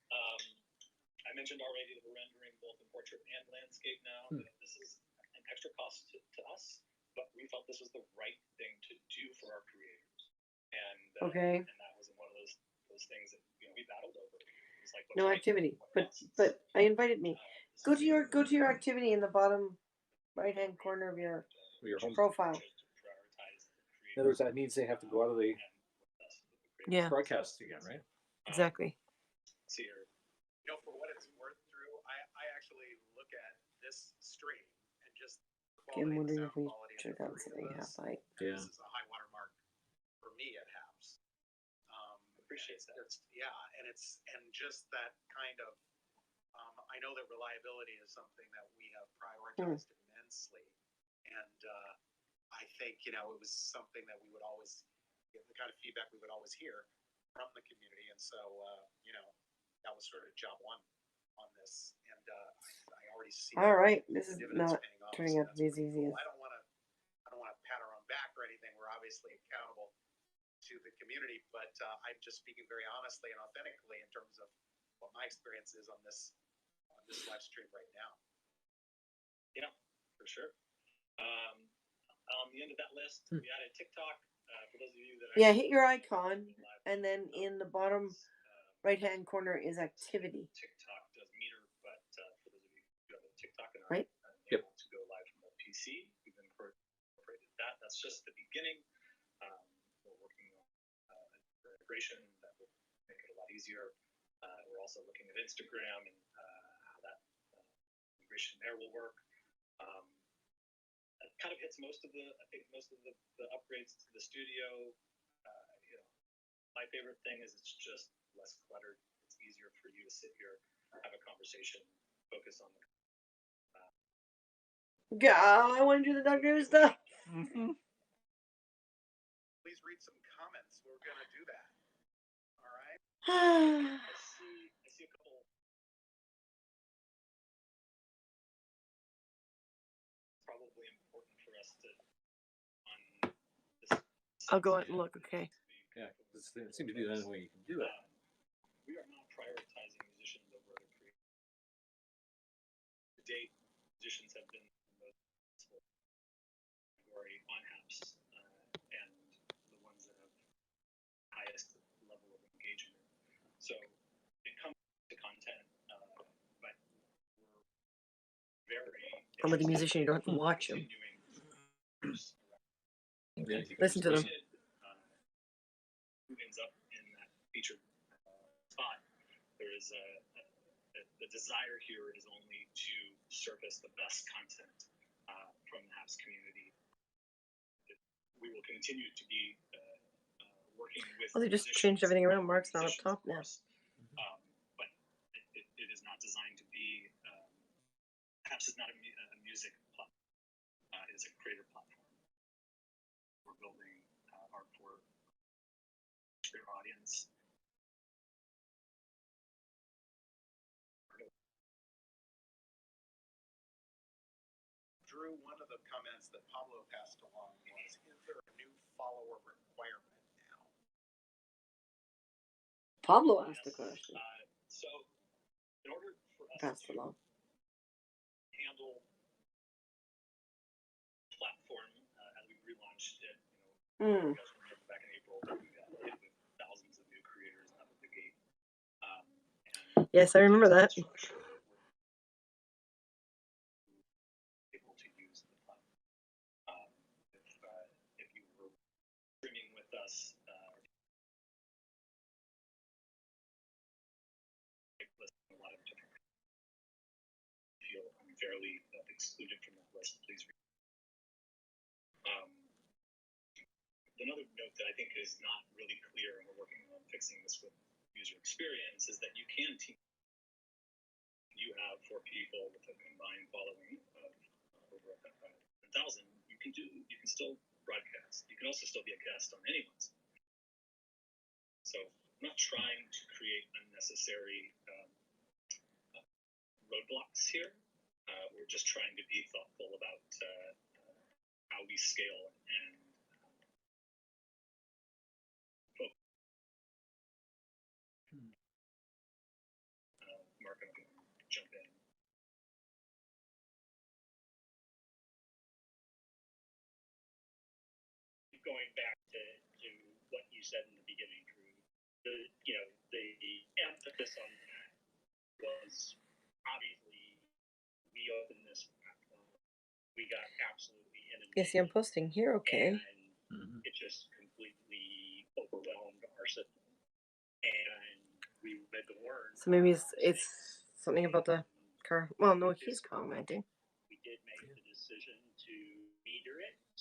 I mentioned already that we're rendering both in portrait and landscape now. This is an extra cost to us, but we felt this was the right thing to do for our creators. And Okay. and that was one of those things that we battled over. It was like, No activity. But I invited me. Go to your activity in the bottom right hand corner of your Home profile. In other words, that means they have to go out of the broadcast again, right? Exactly. See here. For what it's worth, Drew, I actually look at this stream and just Okay, I'm quality, the wondering sound if we quality, and should the have gotten three something of half us. height. And Yeah. this is a high water mark for me at Happs. Appreciate that. And just that kind of, I know that reliability is something that we have prioritized immensely, and I think it was something that we would always, the kind of feedback we would always hear from the community, and so that was sort of job one on this, and I already see. All right, this the is dividends not paying off, turning so out to be as that's pretty easy cool. as. I don't want to pat our own back or anything. We're obviously accountable to the community, but I'm just speaking very honestly and authentically in terms of what my experience is on this live stream right now. Yeah, for sure. On the end of that list, we added TikTok. For those of you that Yeah, hit your icon, and then in the bottom right-hand corner is activity. TikTok does meter, but for those of you who have a TikTok and Right. are able to go live from a PC, we've incorporated that. That's just the beginning. We're working on integration that will make it a lot easier. We're also looking at Instagram and how that integration there will work. It kind of hits most of the upgrades to the studio. My favorite thing is it's just less cluttered. It's easier for you to sit here, have a conversation, focus on the. Yeah, I want to do the Dr. Who stuff. Please read some comments. We're gonna do that. All right. I see a couple. Probably important for us to on this. I'll go out and look. Okay. Yeah, it seems to be the only way you can do it. We are not prioritizing musicians over other creators. To date, musicians have been the most successful category on Happs, and the ones that have highest level of engagement. So it comes to content, but we're very. I'm with a musician. You don't have to watch him. Yeah, Listen to them. Who ends up in that featured spot? There is the desire here is only to surface the best content from the Happs community. We will continue to be working with. Well, they just changed everything around. Mark's not up top now. But it is not designed to be. Happs is not a music platform. It is a creator platform. We're building art for their audience. Drew, one of the comments that Pablo passed along was, is there a new follower requirement now? Pablo asked the question. So, in order for us Passed to along. handle platform as we relaunched it, Mm. you guys remember back in April that we got hit with thousands of new creators out of the gate. Yes, I remember that. Able to use the platform. If you were streaming with us, a lot of different feel unfairly excluded from that list, please read. Another note that I think is not really clear, and we're working on fixing this with user experience, is that you can team. You have 4 people with a combined following of over 1,000. You can still broadcast. You can also still be a guest on anyone's. So I'm not trying to create unnecessary roadblocks here. We're just trying to be thoughtful about how we scale and Mark, I'm going to jump in. Going back to what you said in the beginning, Drew, the emphasis on that was obviously we opened this platform, we got absolutely inundated. Yes, see, I'm posting here. Okay. And it just completely overwhelmed our system, and we wanted to learn. So maybe it's something about the car. Well, no, he's commenting. We did make the decision to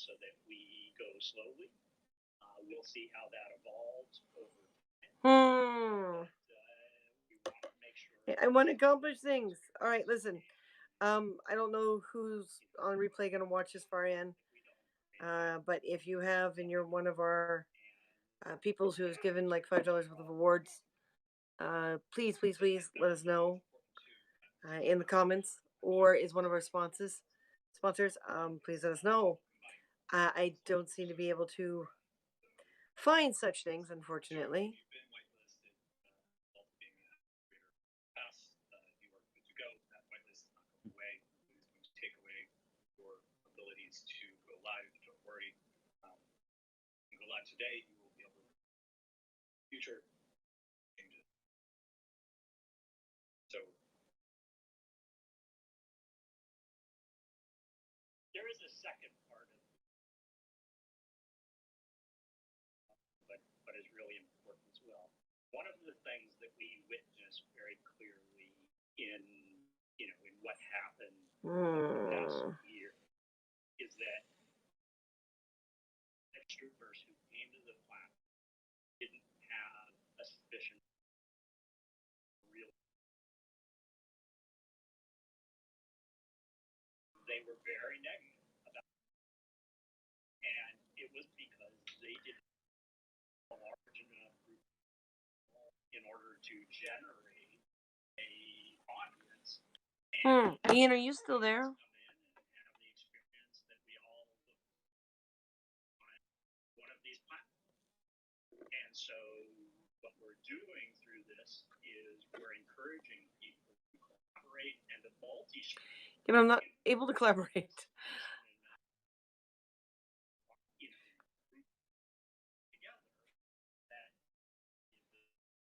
so that we go slowly. We'll see how that evolves over time. We want to make sure. I want to accomplish things. All right, listen. I don't know who's on replay going to watch this far in, but if you have and you're one of our people who has given like $5 worth of awards, please let us know in the comments, or is one of our sponsors. Please let us know. I don't seem to be able to find such things, unfortunately. To go live, don't worry. You go live today, you will be able to future changes. So there is a second part of it, but is really important as well. One of the things that we witnessed very clearly in what happened the past year is that extroverts who came to the platform didn't have a sufficient real. They were very negative about it. And it was because they didn't have a large enough group in order to generate a audience. Ian, are you still there? And so what we're doing through this is we're encouraging people to collaborate and to multi-stream. Yeah, but I'm not able to collaborate.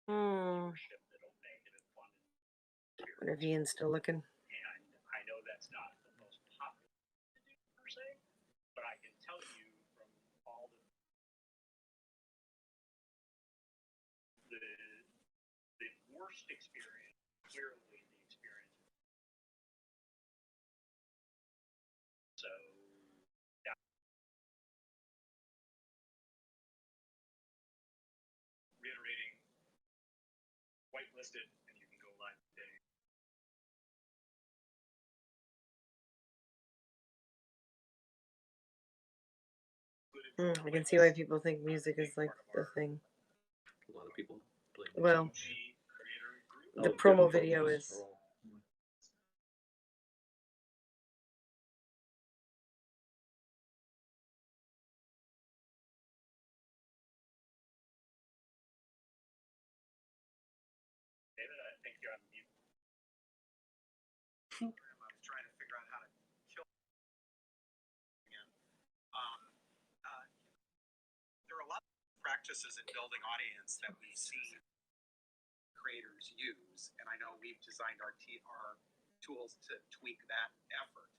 I wonder if Ian's still looking. And I know that's not the most popular to do per se, but I can tell you from all the worst experience, clearly the experience. So yeah. Reiterating, whitelisted, and you can go live today. I can see why people think music is like the thing. A lot of people play. Well, the promo video is. David, I think you're on mute. I was trying to figure out how to kill again. There are a lot of practices in building audience that we've seen creators use, and I know we've designed our tools to tweak that effort.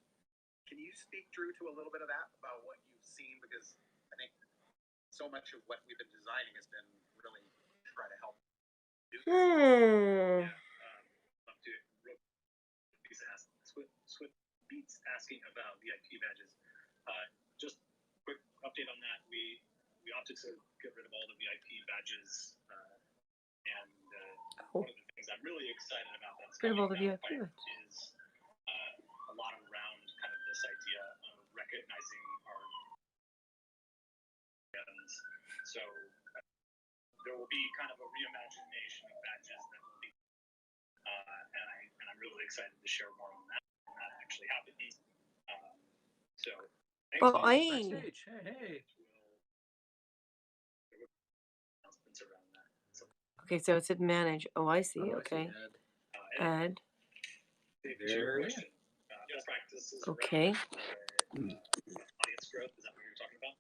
Can you speak, Drew, to a little bit of that, about what you've seen? Because I think so much of what we've been designing has been really try to help do that. Swift Beats asking about VIP badges. Just quick update on that. We opted to get rid of all the VIP badges, and one of the things I'm really excited about that's Rid of all the VIP is a lot around kind of this idea of recognizing our friends. So there will be kind of a reimagination of badges that will be, and I'm really excited to share more on that. That actually happening. So thanks. Well, Backstage. Hey. Announcements around that. So, okay, so it said manage. Oh, I see. Okay. Add. There it is. Best practices. Okay. Audience growth. Is that what you're talking about?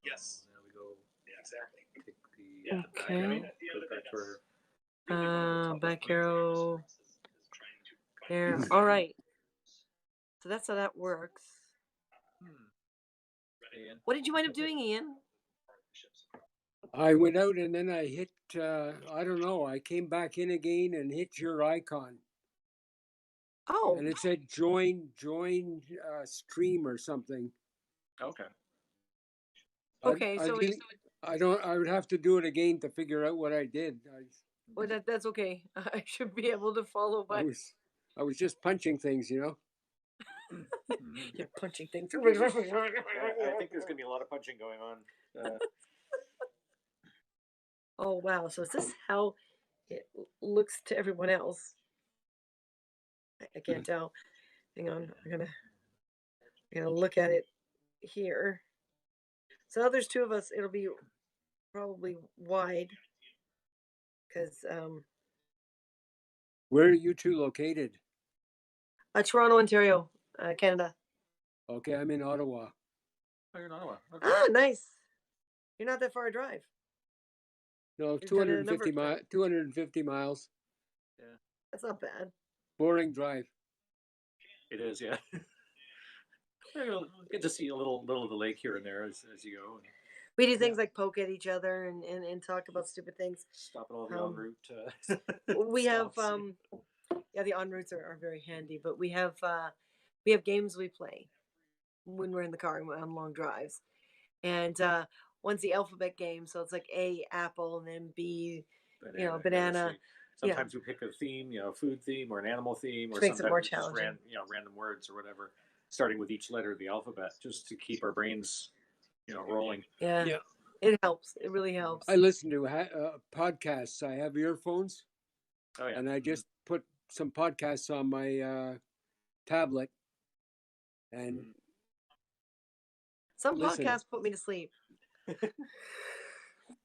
Yes. There we go. Yeah, exactly. Take the Okay. back arrow. Back arrow. There. All right. So that's how that works. What did you wind up doing, Ian? I went out and then I hit, I don't know, I came back in again and hit your icon. Oh. And it said join stream or something. Okay. Okay, I so really, I don't. I would have to do it again to figure out what I did. well, that's okay. I should be able to follow, I but was, I was just punching things, you know. you're punching things. Yeah, I think there's going to be a lot of punching going on. Oh wow! So is this how it looks to everyone else? I can't tell. Hang on, I'm gonna look at it here. So now there's two of us. It'll be probably wide because Where are you two located? Toronto, Ontario, Canada. Okay, I'm in Ottawa. Oh, you're in Ottawa. Okay. Ah, nice. You're not that far a drive. No, You've done it a number 250 of times. 250 miles. Yeah, That's not bad. Boring drive. it is. Yeah. You'll get to see a little of the lake here and there as you go. And We do things like poke at each other and talk about stupid things. stop at all the en Um, route. We have stops. yeah, the en routes are very handy, but we have games we play when we're in the car and we're on long drives. And one's the alphabet game, so it's like A, apple, and then B, Yeah, banana. let's see. Sometimes we pick a theme, a food theme or an animal theme, or Which makes it more sometimes it's just challenging. random words or whatever, starting with each letter of the alphabet, just to keep our brains, rolling. Yeah. Yeah. It helps. It really helps. I listen to podcasts. I have earphones, Oh yeah. and I just put some podcasts on my tablet, and Some listen. podcasts put me to sleep.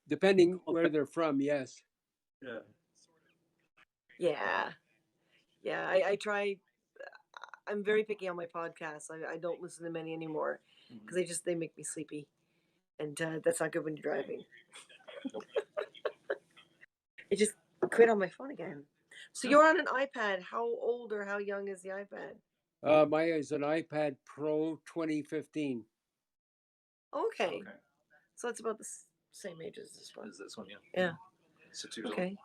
Depending where they're from, yes. Yeah. Yeah. Yeah. I try. I'm very picky on my podcasts. I don't listen to many anymore because they make me sleepy, and that's not good when you're driving. It just quit on my phone again. So you're on an iPad. How old or how young is the iPad? Mine is an iPad Pro 2015. Okay. So it's about the same age as this one. Is this one? Yeah. Yeah. 6 years Okay. old.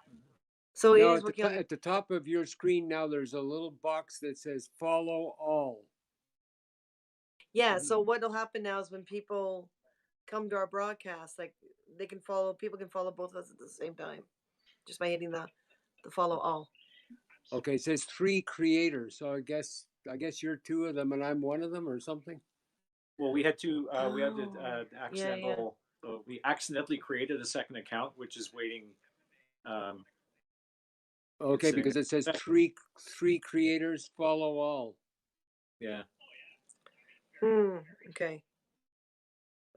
So Now it is working on at the top of your screen now, there's a little box that says "Follow All." Yeah. So what'll happen now is when people come to our broadcast, like people can follow both of us at the same time, just by hitting the follow all. Okay, it says 3 creators. So I guess you're 2 of them and I'm one of them, or something. Well, we had to. We had Oh, accidental. We accidentally created a second account, which is waiting. Okay, because it says three creators follow all. Yeah. Okay.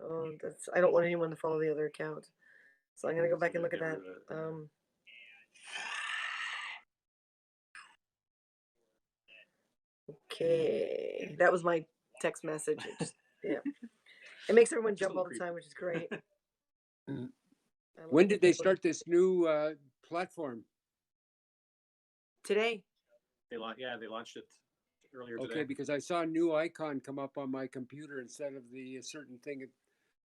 Oh, I don't want anyone to follow the other account, so I'm gonna go back and look at that. Okay, that was my text message. Yeah, it makes everyone jump all the time, which is great. When did they start this new platform? Today. They launched it earlier today. Okay, because I saw a new icon come up on my computer instead of the certain thing. It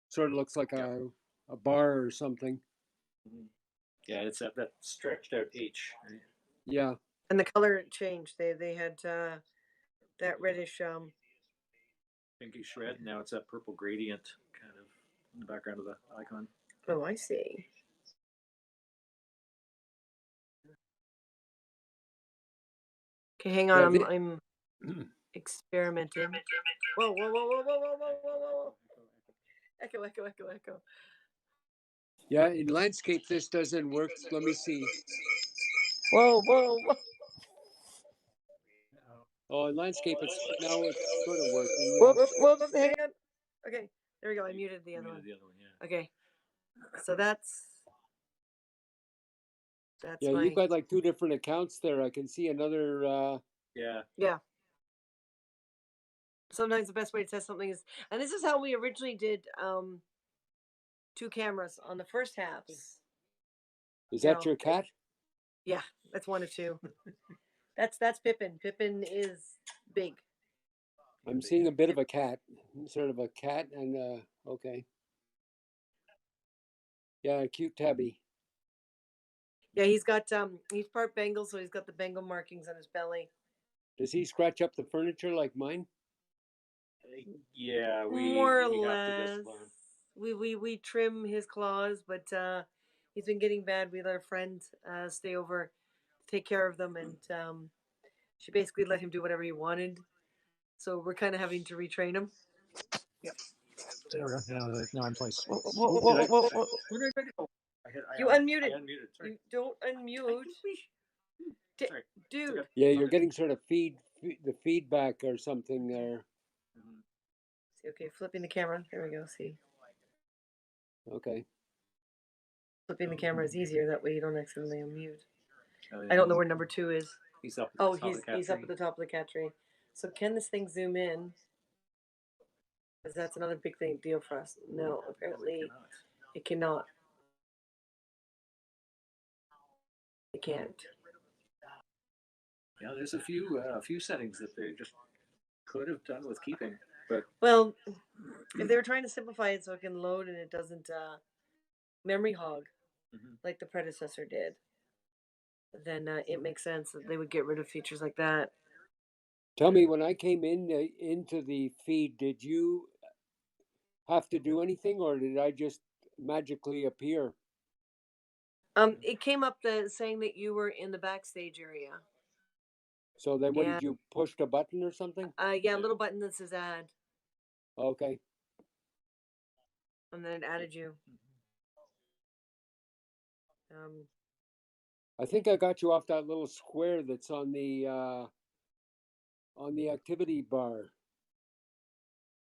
sort of looks like a bar or something. Yeah, it's that stretched out H. Right? Yeah. And the color changed. They had that reddish pinkish red. Now it's that purple gradient kind of in the background of the icon. Oh, I see. Okay, hang on. Yeah, I'm experimenting. Whoa, whoa, whoa, whoa, whoa, whoa, whoa, whoa, whoa. Echo, echo, echo, echo. Yeah, in landscape this doesn't work. Let me see. Whoa, whoa, whoa. Oh, in landscape it's sort of working. Whoops, whoops, hang on. Okay, there we go. I muted the other one. Yeah. Okay, so that's yeah, my... you've got like 2 different accounts there. I can see another. Yeah. Sometimes the best way to test something is, and this is how we originally did 2 cameras on the first Happs. Is that your cat? Yeah, that's 1 of 2. That's Pippin. Pippin is big. I'm seeing a bit of a cat, sort of a cat, and okay. Yeah, a cute tabby. Yeah, he's got he's part Bengal, so he's got the Bengal markings on his belly. Does he scratch up the furniture like mine? Yeah, more or less. we trim his claws, but he's been getting bad. We let a friend stay over to take care of them, and she basically let him do whatever he wanted. So we're kind of having to retrain him. Yep. There we go. Now I'm playing. Whoa, whoa, whoa, whoa, whoa. Where did I go? You unmuted. I unmuted. Sorry. You don't unmute. Sorry. Dude. Okay. Yeah, you're getting sort of the feedback or something there. See, okay, flipping the camera. There we go. See, Okay. flipping the camera is easier. That way you don't accidentally unmute. Oh, yeah. I don't know where number 2 is. He's up. Oh, he's up at the top of the cat tree. So can this thing zoom in? Because that's another big deal for us. No, apparently it cannot. It can't. Yeah, there's a few settings that they just could have done with keeping, but Well, if they were trying to simplify it so it can load and it doesn't memory hog like the predecessor did, then it makes sense that they would get rid of features like that. Tell me, when I came into the feed, did you have to do anything, or did I just magically appear? It came up saying that you were in the backstage area. So then, what Yeah. did you push the button or something? Yeah, a little button that says add, Okay. and then it added you. I think I got you off that little square that's on the activity bar.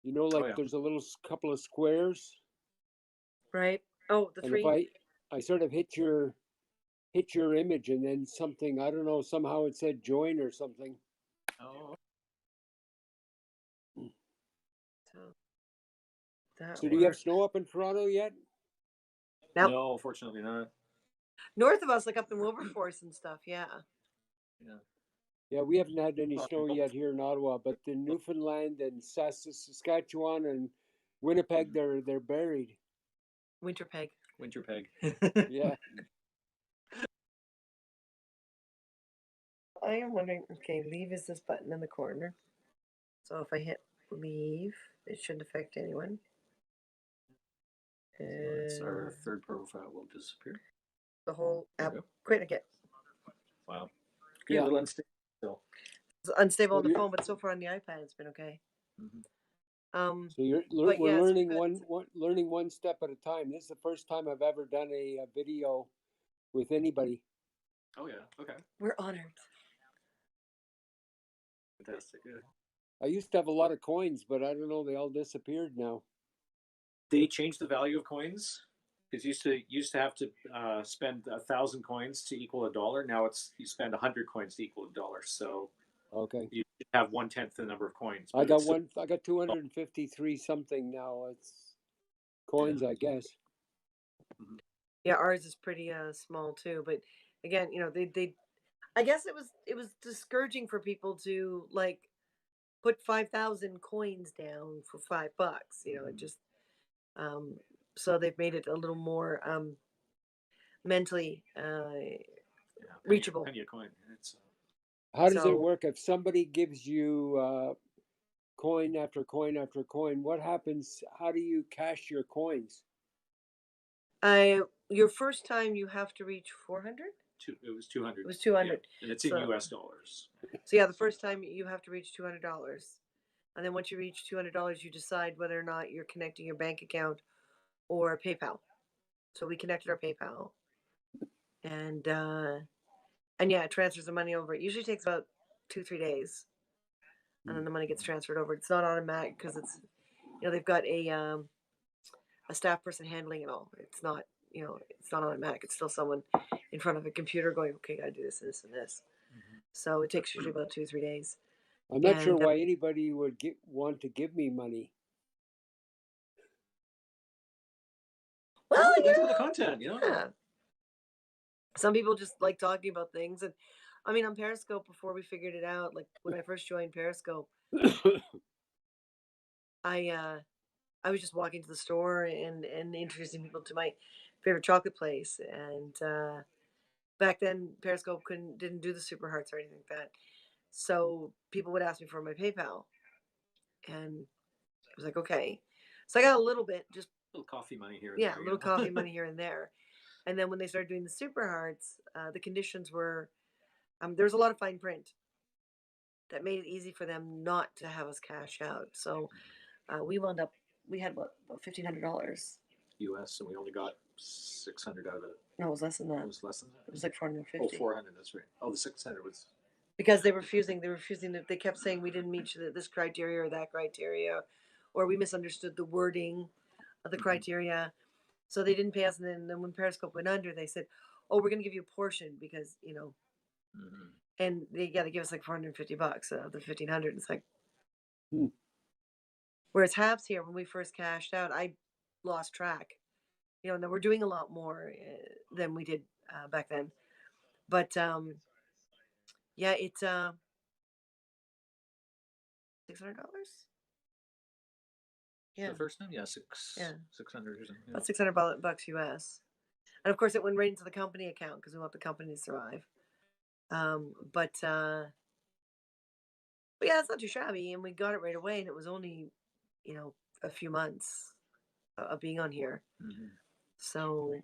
You know, like there's a little couple of squares. Right. Oh, the And 3. if I sort of hit your image, and then something, I don't know, somehow it said join or something. oh, So do you have snow up in Toronto yet? Nope. no, fortunately not. North of us, like up in Wilberforce and stuff. Yeah. Yeah, we haven't had any snow yet here in Ottawa, but in Newfoundland and Saskatchewan and Winnipeg, they're buried. Winter peg. Yeah. I am wondering. Okay, leave is this button in the corner. So if I hit leave, it shouldn't affect anyone. So our third profile will disappear. The whole app. Quit again. Wow. Yeah. A little unstable still. It's unstable on the phone, but so far on the iPad, it's been okay. So we're learning learning one step at a time. This is the first time I've ever done a video with anybody. Oh yeah. Okay. We're honored. Fantastic. Yeah. I used to have a lot of coins, but I don't know, they all disappeared now. They changed the value of coins. Because used to have to spend 1,000 coins to equal $1. Now you spend 100 coins to equal $1. So okay, you have 1/10 the number of coins. I got 253 something now. It's coins, I guess. Yeah, ours is pretty small too. But again, they I guess it was discouraging for people to like put 5,000 coins down for $5. It just so they've made it a little more mentally reachable. Penny a coin. How does it work if somebody gives you coin after coin after coin? What happens? How do you cash your coins? Your first time you have to reach 400. It was 200. It was 200, yeah. And it's in US dollars. So yeah, the first time you have to reach $200, and then once you reach $200, you decide whether or not you're connecting your bank account or PayPal. So we connected our PayPal, and yeah, it transfers the money over. It usually takes about 2-3 days, and then the money gets transferred over. It's not automatic because it's they've got a staff person handling it all. It's not it's not automatic. It's still someone in front of a computer going, okay, gotta do this, this, and this. So it takes usually about 2-3 days. I'm not sure why anybody would want to give me money. Well, thanks for the content. Yeah. Some people just like talking about things, and I mean, on Periscope, before we figured it out, like when I first joined Periscope, I was just walking to the store and introducing people to my favorite chocolate place, and back then Periscope didn't do the super hearts or anything like that, so people would ask me for my PayPal, and I was like, okay, so I got a little bit just little coffee money here and Yeah, there. a little coffee money here and there. And then when they started doing the super hearts, the conditions were there was a lot of fine print that made it easy for them not to have us cash out. So we had what, about $1,500. US, and we only got 600 out of it. No, it was less than that. It was less than that. It was like 450. Oh, 400. That's right. Oh, the 600 was Because they were refusing. They kept saying we didn't meet this criteria or that criteria, or we misunderstood the wording of the criteria. So they didn't pay us. And then when Periscope went under, they said, "Oh, we're going to give you a portion because and they got to give us like $450 of the 1,500." It's like, whereas Happs here, when we first cashed out, I lost track. And then we're doing a lot more than we did back then. But yeah, it's $600. Yeah, the first time. Yeah, 600 or something. Yeah. about $600 US. And of course, it went right into the company account because we want the company to survive. But yeah, it's not too shabby, and we got it right away, and it was only, a few months of being on here. So,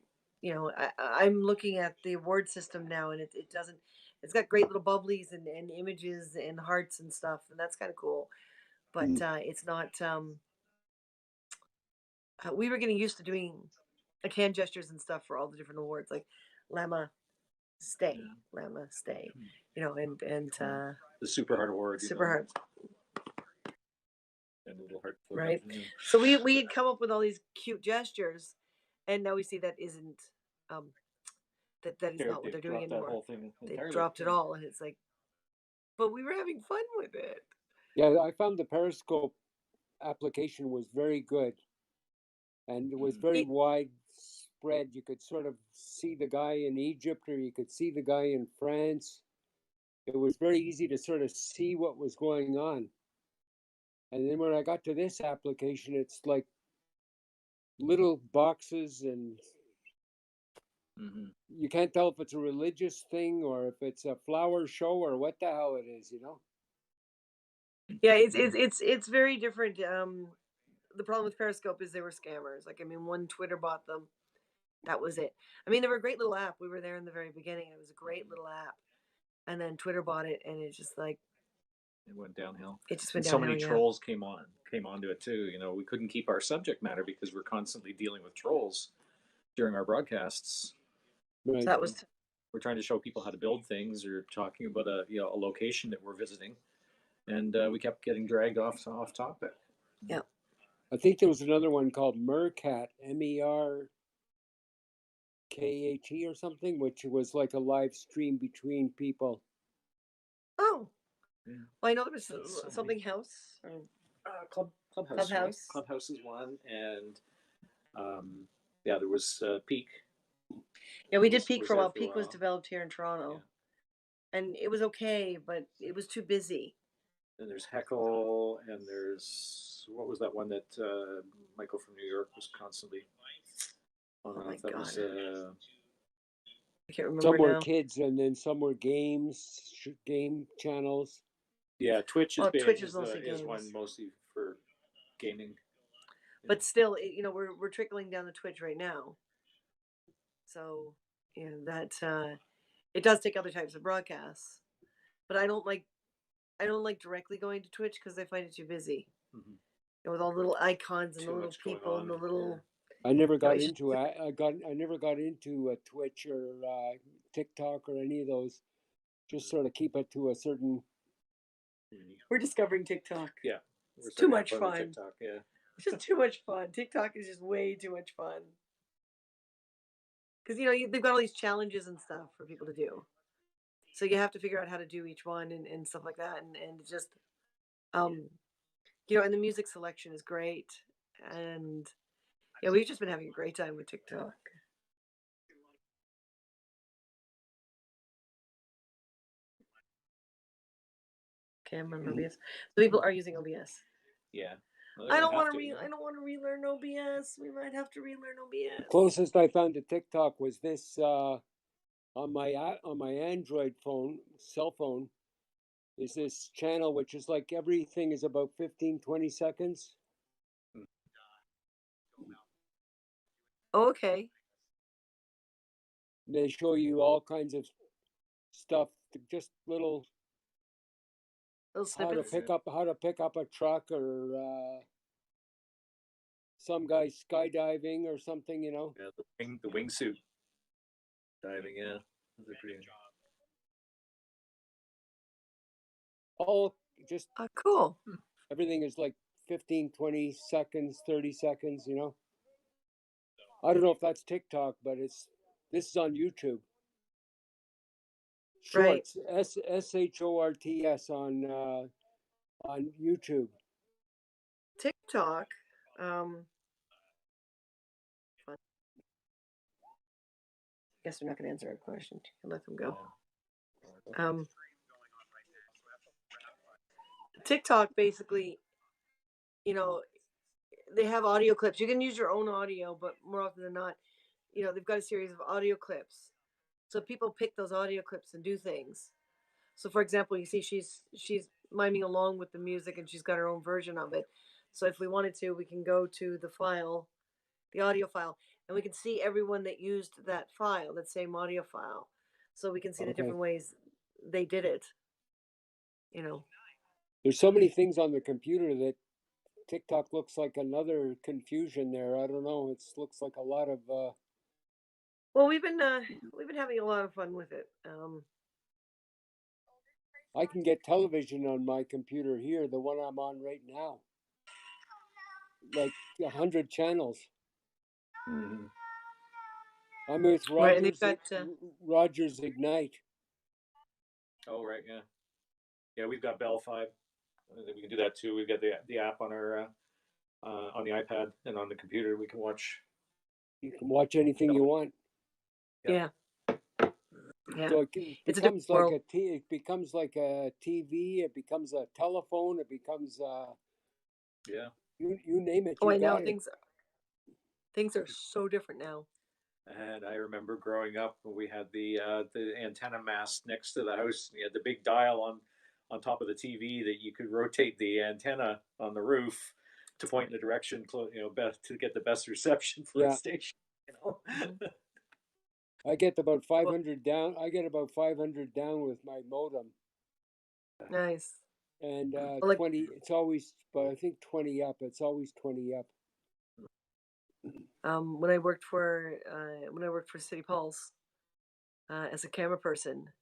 I'm looking at the award system now, and it doesn't. It's got great little bubblies and images and hearts and stuff, and that's kind of cool. But it's not. We were getting used to doing hand gestures and stuff for all the different awards, like Llama Stay, Llama Stay, and the Super Heart Award. Super Heart. And a little heart. Right. So we'd come up with all these cute gestures, and now we see that isn't that is not what they're doing anymore. That whole thing they dropped it all, and it's like, but we were having fun with it. Yeah, I found the Periscope application was very good, and it was very widespread. You could sort of see the guy in Egypt, or you could see the guy in France. It was very easy to sort of see what was going on. And then when I got to this application, it's like little boxes, and you can't tell if it's a religious thing or if it's a flower show or what the hell it is, Yeah, it's very different. The problem with Periscope is they were scammers. Like, I mean, one Twitter bought them. That was it. I mean, they were a great little app. We were there in the very beginning. It was a great little app. And then Twitter bought it, and it's just like, it went downhill. It just went and downhill. So many trolls came onto it too. We couldn't keep our subject matter because we're constantly dealing with trolls during our broadcasts. Right. So that was. We're trying to show people how to build things, or talking about a location that we're visiting, and we kept getting dragged off topic. Yeah. I think there was another one called Mercat, MERKAT or something, which was like a live stream between people. Oh. Yeah. Well, I know there was something house. Or... Clubhouse. Clubhouse. Right? Clubhouse is one, and there was Peak. Yeah, we did Peak for a while. Peak was developed here in Toronto, and it was okay, but it was too busy. And there's Heckle, and there's what was that one that Michael from New York was constantly on? Oh my that God. was I can't remember. Some were now. kids, and then some were game channels. Yeah, Twitch is Twitch is one mostly for gaming. But still, we're trickling down the Twitch right now. So that it does take other types of broadcasts, but I don't like directly going to Twitch because I find it too busy. With all the little icons and the little people and the little. I never got into I never got into Twitch or TikTok or any of those. Just sort of keep it to a certain. We're discovering TikTok. Yeah, it's too much fun. TikTok, yeah, it's just too much fun. TikTok is just way too much fun. Because they've got all these challenges and stuff for people to do, so you have to figure out how to do each one and stuff like that, and just and the music selection is great, and we've just been having a great time with TikTok. Okay, I'm on OBS. So people are using OBS. Yeah. Well, I don't want to relearn OBS. We might have to relearn OBS. The closest I found to TikTok was this on my Android cell phone. Is this channel which is like everything is about 15-20 seconds, Oh, okay. They show you all kinds of stuff, just little Little how to snippets. pick up a truck, or some guy skydiving or something, you know. Yeah, the wingsuit diving. Yeah, those are pretty. All just Cool. everything is like 15, 20 seconds, 30 seconds, you know. I don't know if that's TikTok, but this is on YouTube. Right. Shorts, SHORTS on YouTube. TikTok. Fun. Guess we're not going to answer our question. Let them go. TikTok basically, you know, they have audio clips. You can use your own audio, but more often than not, you know, they've got a series of audio clips. So people pick those audio clips and do things. So for example, you see she's miming along with the music and she's got her own version of it. So if we wanted to, we can go to the file, the audio file, and we can see everyone that used that file, that same audio file. So we can see the Okay. different ways they did it. You know. There's so many things on the computer that TikTok looks like another confusion there. I don't know. It looks like a lot of. Well, we've been having a lot of fun with it. I can get television on my computer here, the one I'm on right now, like 100 channels. Mm-hmm. I'm with Right, and they've got Rogers Ignite. Oh right, yeah, yeah. We've got Bell 5. We can do that too. We've got the app on our on the iPad and on the computer. We can watch. You can watch anything you want. Yeah. Yeah. So it It's becomes like world. it becomes like a TV. It becomes a telephone. It becomes yeah. You name it. Oh, You I know got it. Things are so different now. And I remember growing up when we had the antenna mast next to the house. And you had the big dial on top of the TV that you could rotate the antenna on the roof to point in the direction, you know, best to get the best reception for a station. You know. I get about 500 down. I get about 500 down with my modem. Nice. And 20. It's always, but I think 20 up. It's always 20 up. When I worked for City Pulse as a camera person,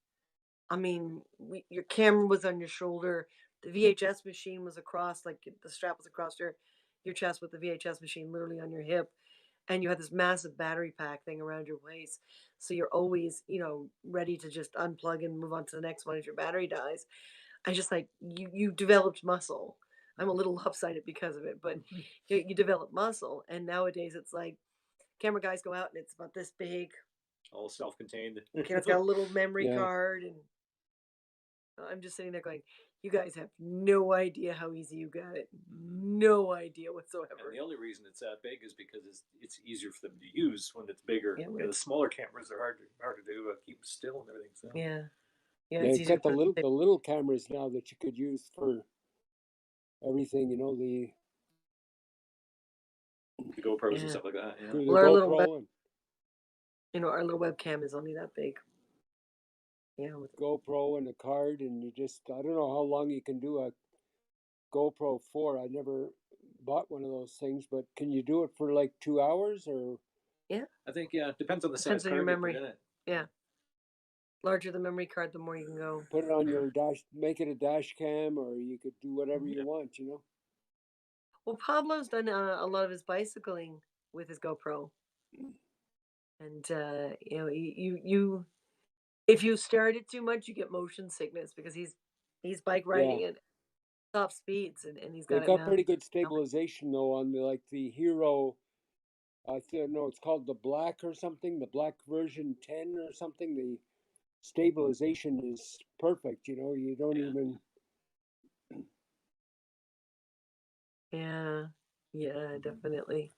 I mean, your camera was on your shoulder. The VHS machine was across, like the strap was across your chest with the VHS machine literally on your hip, and you had this massive battery pack thing around your waist. So you're always, you know, ready to just unplug and move on to the next one if your battery dies. I just like you developed muscle. I'm a little lopsided because of it, but you develop muscle. And nowadays it's like camera guys go out and it's about this big. All self-contained. Okay, it's got a little memory card, and I'm just sitting there going, "You guys have no idea how easy you got it. No idea whatsoever." And the only reason it's that big is because it's easier for them to use when it's bigger. Yeah, the smaller cameras are hard to keep still and everything. So. Yeah. Yeah, They've got the little cameras now that you could use for everything. You know, the GoPros and stuff like that. Yeah. The well, our GoPro our little webcam is only that big. Yeah, with GoPro and a card, and you just I don't know how long you can do a GoPro for. I never bought one of those things, but can you do it for like 2 hours or? Yeah, I think it depends on the size on card your memory. you put in it. Yeah, larger the memory card, the more you can go. Put it on your dash, make it a dash cam, or you could do whatever you want. You know. Well, Pablo's done a lot of his bicycling with his GoPro, and you know, you if you stare at it too much, you get motion sickness because he's bike riding at top speeds, and he's got They've it got now. pretty good stabilization though on the Hero. I no, it's called the Black or something. The Black version 10 or something. The stabilization is perfect. You know, you don't even. Yeah, definitely.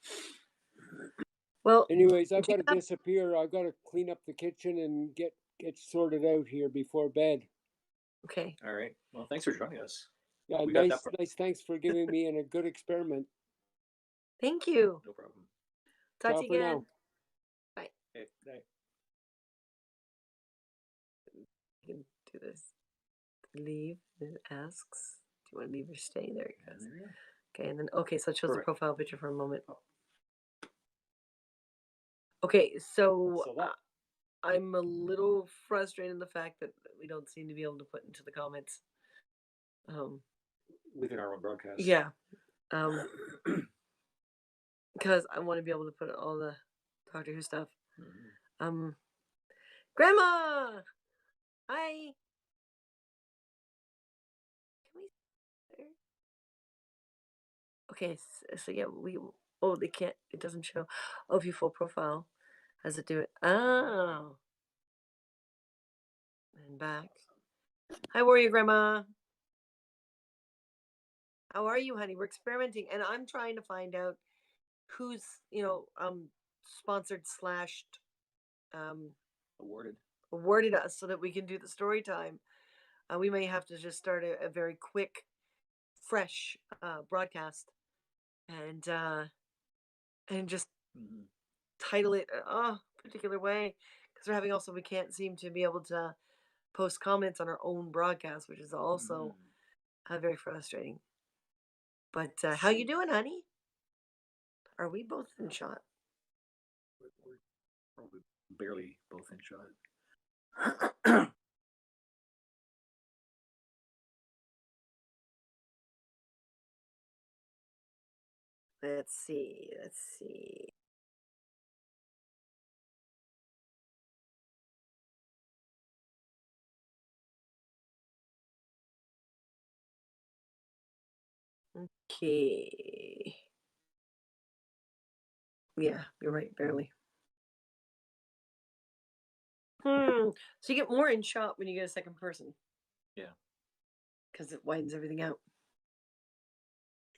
Well, anyways, I've got to disappear. I've got to clean up the kitchen and get sorted out here before bed. Okay. All right. Well, thanks for joining us. Yeah, nice. Thanks for giving me a good experiment. Thank you. No problem. Talk to you again. Now. Okay, night. You can do this. Leave. It asks, do you want to leave or stay? There it goes. There you go. Okay, and then okay, so it shows Perfect. the profile picture for a moment. Okay, so So that I'm a little frustrated in the fact that we don't seem to be able to put into the comments. within our own broadcast. Yeah. Because I want to be able to put all the Doctor Who stuff. Mhm. Grandma! Hi! Can we see her? Okay, so yeah, oh, they can't, it doesn't show. Oh, view full profile. How does it do it? Oh. And back. Hi, Warrior Grandma. How are you, honey? We're experimenting, and I'm trying to find out who's, sponsored slashed, awarded us so that we can do the story time. We may have to just start a very quick, fresh broadcast, and just title it a particular way, because we're having also we can't seem to be able to post comments on our own broadcast, which is also very frustrating. But how you doing, honey? Are we both in shot? We're probably barely both in shot. Let's see. Let's see. Okay. Yeah, you're right, barely. So you get more in shot when you get a second person. Yeah. Because it widens everything out.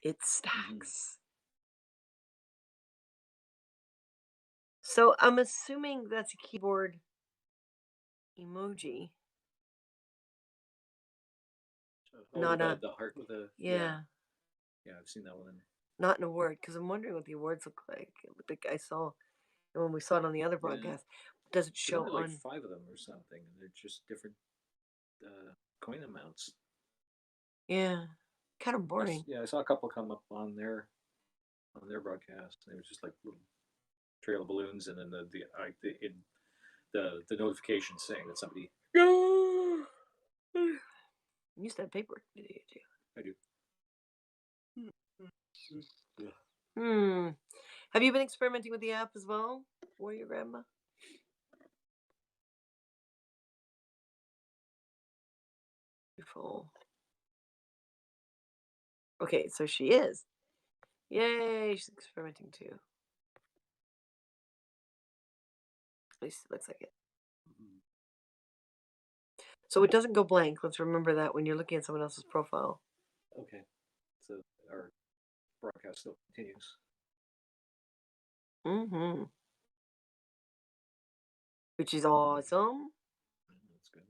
It stacks. So I'm assuming that's a keyboard emoji. Oh, Not the heart with the yeah. Yeah, I've seen that one. Not an award, because I'm wondering what the awards look like. I saw when we saw it on the other broadcast. Does it show There's only on? like 5 of them or something, and they're just different coin amounts. Yeah, kind of boring. Yeah, I saw a couple come up on their broadcast. They were just like little trail of balloons, and then the notification saying that somebody. You used to have paper, did you? I do. Have you been experimenting with the app as well, Warrior Grandma? Beautiful. Okay, so she is. Yay, she's experimenting too. At least it looks like it. So it doesn't go blank. Let's remember that when you're looking at someone else's profile. Okay. So our broadcast still continues. Which is awesome. That's good.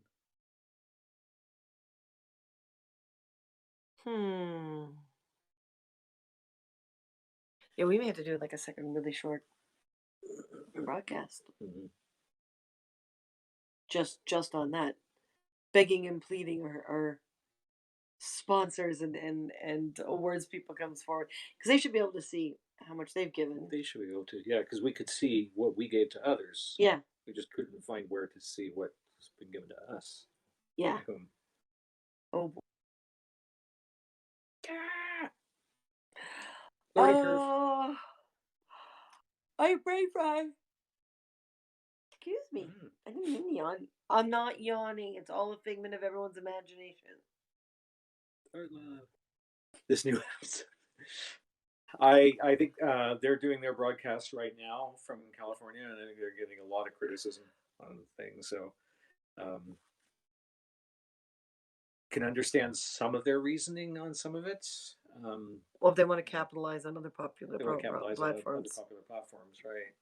Yeah, we may have to do like a second really short broadcast. Just on that. Begging and pleading our sponsors and awards people comes forward, because they should be able to see how much they've given. They should be able to, yeah, because we could see what we gave to others. Yeah. We just couldn't find where to see what's been given to us. Yeah. Oh boy. Oh, I'm brain fried. Excuse me. I didn't mean to yawn. I'm not yawning. It's all a figment of everyone's imagination. This new Happs. I think they're doing their broadcast right now from California, and I think they're getting a lot of criticism on things. So, can understand some of their reasoning on some of it. Well, if they want to capitalize on other popular platforms. On other popular platforms, right?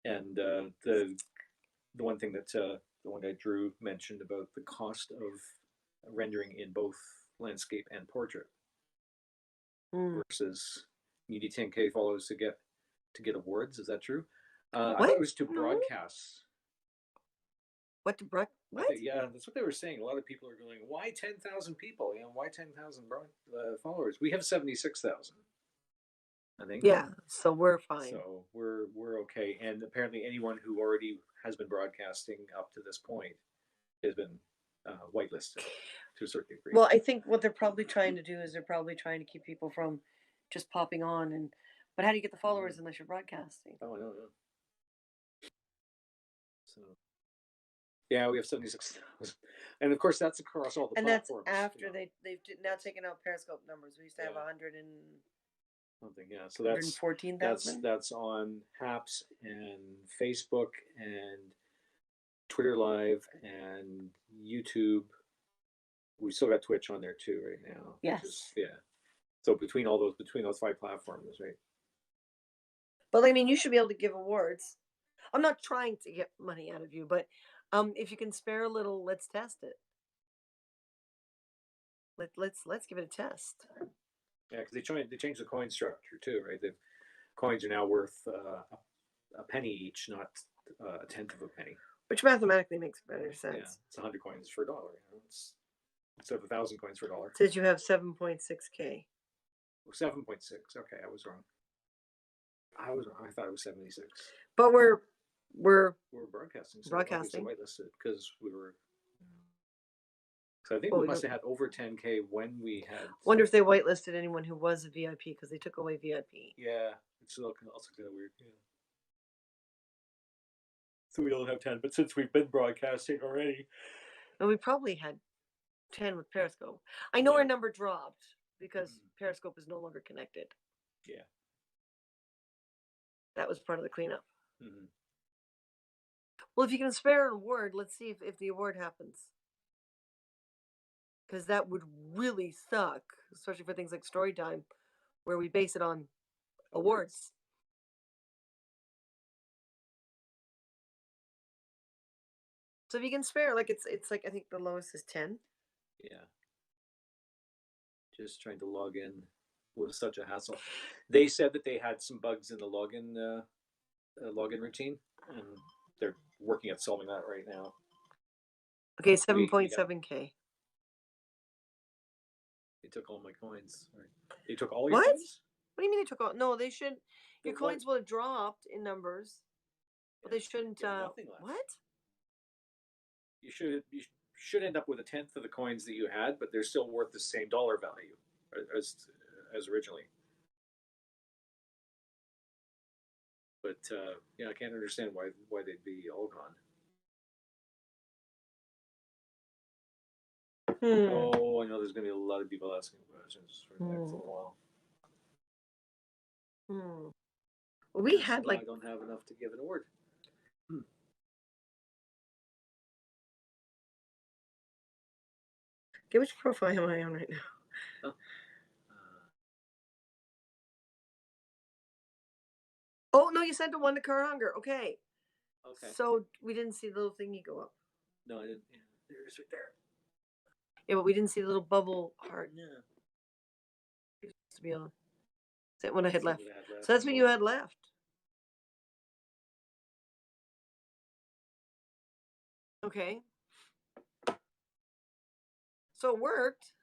And the one thing that the one guy Drew mentioned about the cost of rendering in both landscape and portrait versus you need 10K follows to get awards. Is that true? I What? thought it was to No. broadcast. What to what? Yeah, that's what they were saying. A lot of people are going, "Why 10,000 people? Why 10,000 followers? We have 76,000, I think." Yeah, so we're fine. So we're okay. And apparently, anyone who already has been broadcasting up to this point has been whitelisted to a certain degree. Well, I think what they're probably trying to do is they're probably trying to keep people from just popping on and. But how do you get the followers unless you're broadcasting? Oh, I don't know. So, yeah, we have 76,000, and of course that's across all the And that's platforms. after they've now taken out Periscope numbers. We used to have 100 and something. Yeah, so that's 114,000. that's on Happs and Facebook and Twitter Live and YouTube. We still got Twitch on there too right now. Yes. Yeah. So between those 5 platforms, right? But I mean, you should be able to give awards. I'm not trying to get money out of you, but if you can spare a little, let's test it. Let's give it a test. Yeah, because they changed the coin structure too, right? The coins are now worth a penny each, not a tenth of a penny. Which mathematically makes better sense. Yeah, it's 100 coins for $1. It's instead of 1,000 coins for $1. It says you have 7.6K. 7.6. Okay, I was wrong. I thought it was 76. But we're broadcasting. So broadcasting. Whitelisted because we were. So I think we must have had over 10K when we had. Wonder if they whitelisted anyone who was a VIP because they took away VIP. Yeah, it's also kind of weird. Yeah. So we don't have 10, but since we've been broadcasting already, and we probably had 10 with Periscope. I know our number dropped because Periscope is no longer connected. Yeah. That was part of the cleanup. Mm-hmm. Well, if you can spare an award, let's see if the award happens. Because that would really suck, especially for things like Storytime, where we base it on awards. So if you can spare, like it's like I think the lowest is 10. Yeah. Just trying to log in was such a hassle. They said that they had some bugs in the login routine, and they're working at solving that right now. Okay, 7.7K. They took all my coins. Right. They took all your coins? What do you mean they took all? No, they should. Your coins will have dropped in numbers, but they shouldn't. Nothing left. What? You should end up with a tenth of the coins that you had, but they're still worth the same dollar value as originally. But yeah, I can't understand why they'd be all gone. Oh, I know there's going to be a lot of people asking questions for the next little while. We had I don't have enough to give an award. Okay, which profile am I on right now? Oh no, you sent the one to Car Hunger. Okay. Okay. So we didn't see the little thingy go up. No, I didn't. Yeah, there's right there. Yeah, but we didn't see the little bubble heart. Yeah. It used to be on. Is that what I had left? So that's what you had left. Okay. So it worked.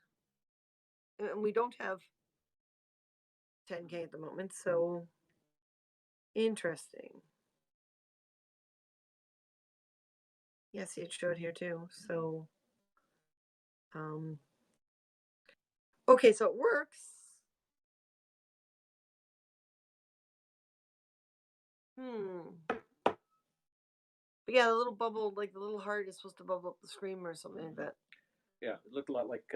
And we don't have 10K at the moment, so interesting. Yeah, see it showed here too. So okay, so it works. But yeah, the little bubble, like the little heart is supposed to bubble up the screen or something like that. Yeah, it looked a lot like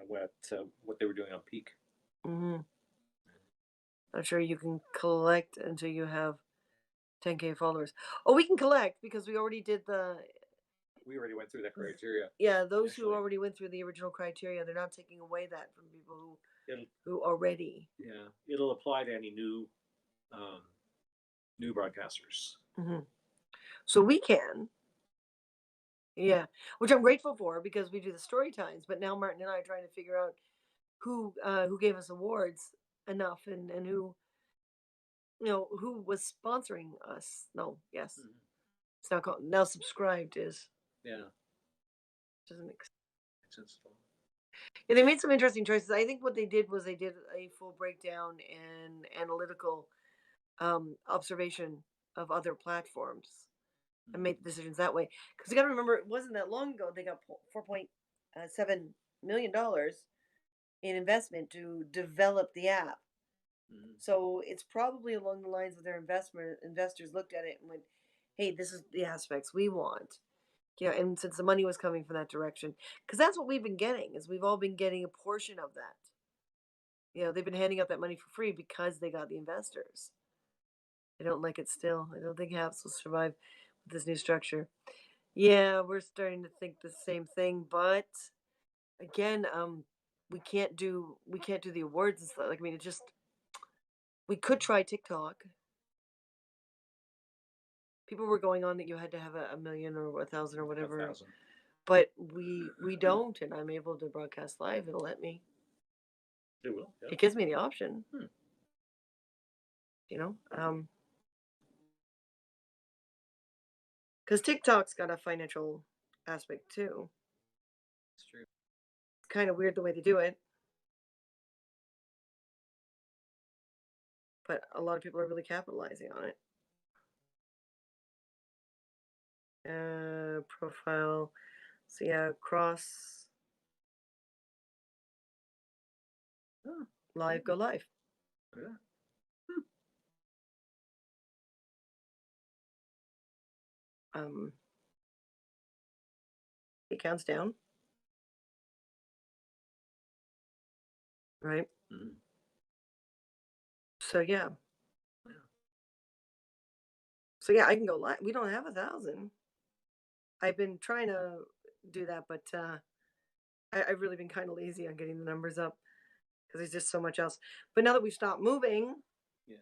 what they were doing on Peak. Not sure you can collect until you have 10K followers. Oh, we can collect because we already did we already went through that criteria. Yeah, those who already went through the original criteria, they're not taking away that from people who already. Yeah, it'll apply to any new broadcasters. So we can. Yeah, which I'm grateful for because we do the story times, but now Martin and I are trying to figure out who gave us awards enough and who who was sponsoring us. No, yes, Mhm. it's now called now subscribed is Yeah, doesn't make makes sense at all. Yeah, they made some interesting choices. I think what they did was they did a full breakdown and analytical observation of other platforms and made the decisions that way. Because you got to remember, it wasn't that long ago they got $4.7 million in investment to develop the app. Mhm. So it's probably along the lines of their investors looked at it and went, "Hey, this is the aspects we want." And since the money was coming from that direction, because that's what we've been getting, is we've all been getting a portion of that. They've been handing out that money for free because they got the investors. I don't like it still. I don't think Happs will survive with this new structure. Yeah, we're starting to think the same thing, but again, we can't do the awards and stuff. Like, I mean, we could try TikTok. People were going on that you had to have a million or 1,000 or whatever, 1,000. but we don't, and I'm able to broadcast live. It'll let me. It will. Yeah. It gives me the option. Hmm. Because TikTok's got a financial aspect too. It's true. It's kind of weird the way they do it, but a lot of people are really capitalizing on it. Profile. So yeah, cross. Oh, live, go live. Yeah. It counts down, right? Mhm. So yeah. So yeah, I can go live. We don't have 1,000. I've been trying to do that, but I've really been kind of lazy on getting the numbers up because there's just so much else. But now that we've stopped moving, Yeah.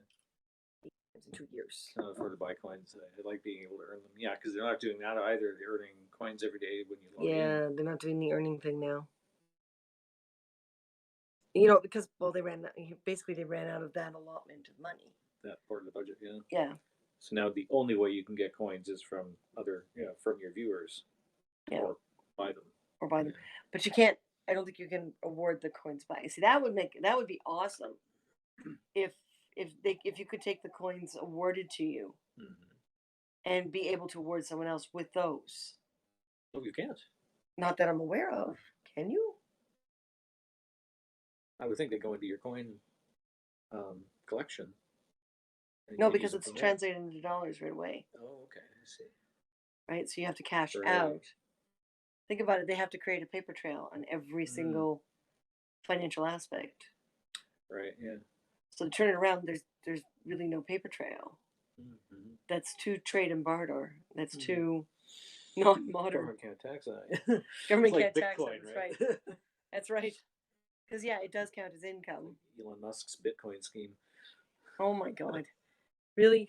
it's in 2 years. Can't afford to buy coins. I like being able to earn them. Yeah, because they're not doing that either. They're earning coins every day when you log in. Yeah, they're not doing the earning thing now. Because they ran out of that allotment of money. That part of the budget, yeah. Yeah. So now the only way you can get coins is from from your viewers, Yeah. or buy them. Yeah. But you can't. I don't think you can award the coins back. See, that would be awesome if you could take the coins awarded to you and be able to award someone else with those. Oh, you can't. Not that I'm aware of. Can you? I would think they go into your coin collection. No, because it's translated into dollars right away. Oh, okay. I see. Right, so you have to cash Right. out. Think about it. They have to create a paper trail on every single financial aspect. Right. Yeah. So to turn it around, there's really no paper trail. Mm-hmm. That's too trade and barter. That's too non-modern. Government can't tax that. Government It's like can't tax Bitcoin, it. That's right. That's right. Because it does count as income. Elon Musk's Bitcoin scheme. Oh my God, really?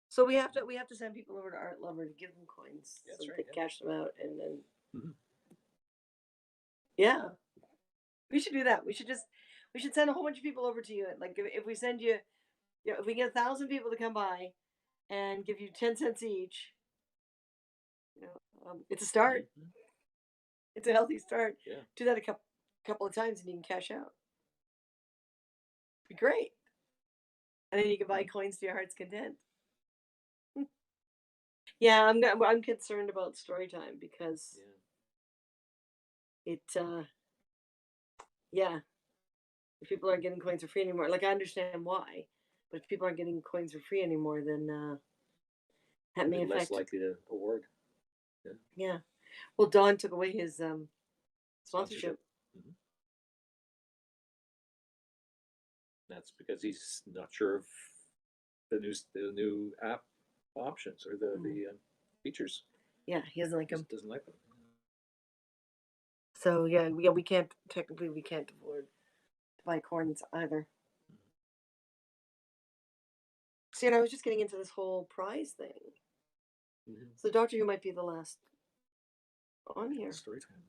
So we have to send people over to Art Lover to give them coins. That's so right, they yeah. cash them out and then. Mhm. Yeah, we should do that. We should send a whole bunch of people over to you. Like if we send you, if we get 1,000 people to come by and give you 10 cents each, it's a start. Mhm. It's a healthy start. Yeah. Do that a couple of times and you can cash out. Be great. And then you can buy coins to your heart's content. Yeah, I'm concerned about Storytime because it if people aren't getting coins for free anymore, like I understand why, but if people aren't getting coins for free anymore, then that may affect. Less likely to award. Yeah. Well, Don took away his sponsorship. Mm-hmm. That's because he's not sure of the new app options or the features. Yeah, he doesn't like them. Doesn't like them. So we can't afford to buy coins either. See, and I was just getting into this whole prize thing. Mm-hmm. So Doctor Who might be the last on here. Storytime.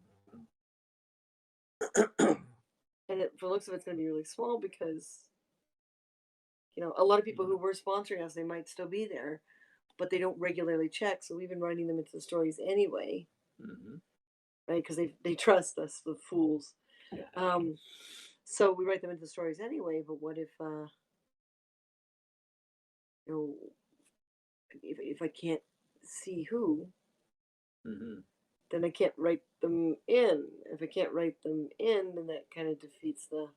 And for looks of it's going to be really small because, a lot of people who were sponsoring us, they might still be there, but they don't regularly check. So we've been writing them into the stories anyway, right? Because they trust us, the fools. So we write them into the stories anyway. But what if, if I can't see who, then I can't write them in. If I can't write them in, then that kind of defeats the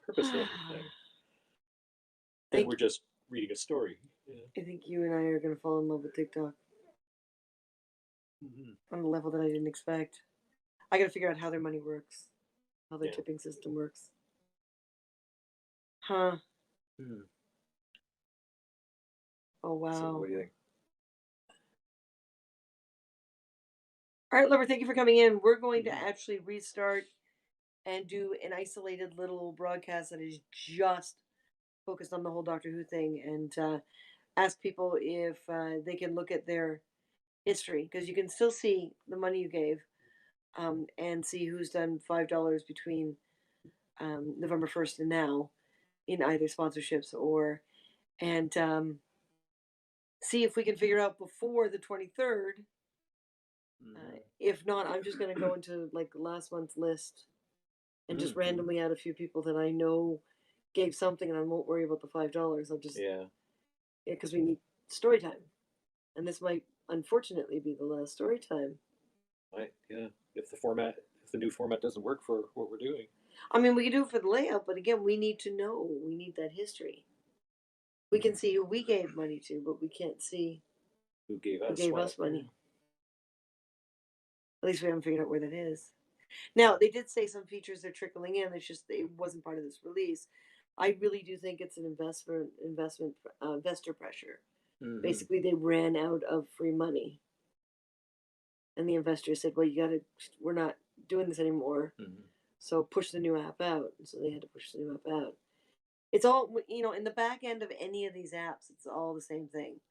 purpose of everything. Then we're just reading a story. I think you and I are going to fall in love with TikTok on a level that I didn't expect. I got to figure out how their money works, how their tipping system works. Huh. Oh, wow. So what do you think? All right, Lover, thank you for coming in. We're going to actually restart and do an isolated little broadcast that is just focused on the whole Doctor Who thing, and ask people if they can look at their history, because you can still see the money you gave, and see who's done $5 between November 1st and now in either sponsorships and see if we can figure out before the 23rd. If not, I'm just going to go into like last month's list and just randomly add a few people that I know gave something, and I won't worry about the $5. I'll just because we need story time, and this might unfortunately be the last story time. Right. Yeah. If the new format doesn't work for what we're doing. I mean, we can do it for the layout, but again, we need to know. We need that history. We can see who we gave money to, but we can't see who gave us money. At least we haven't figured out where that is. Now, they did say some features are trickling in. It's just it wasn't part of this release. I really do think it's an investor pressure. Basically, they ran out of free money, and the investor said, "Well, we're not doing this anymore. So push the new app out." And so they had to push the new app out. It's all, in the back end of any of these apps, it's all the same thing.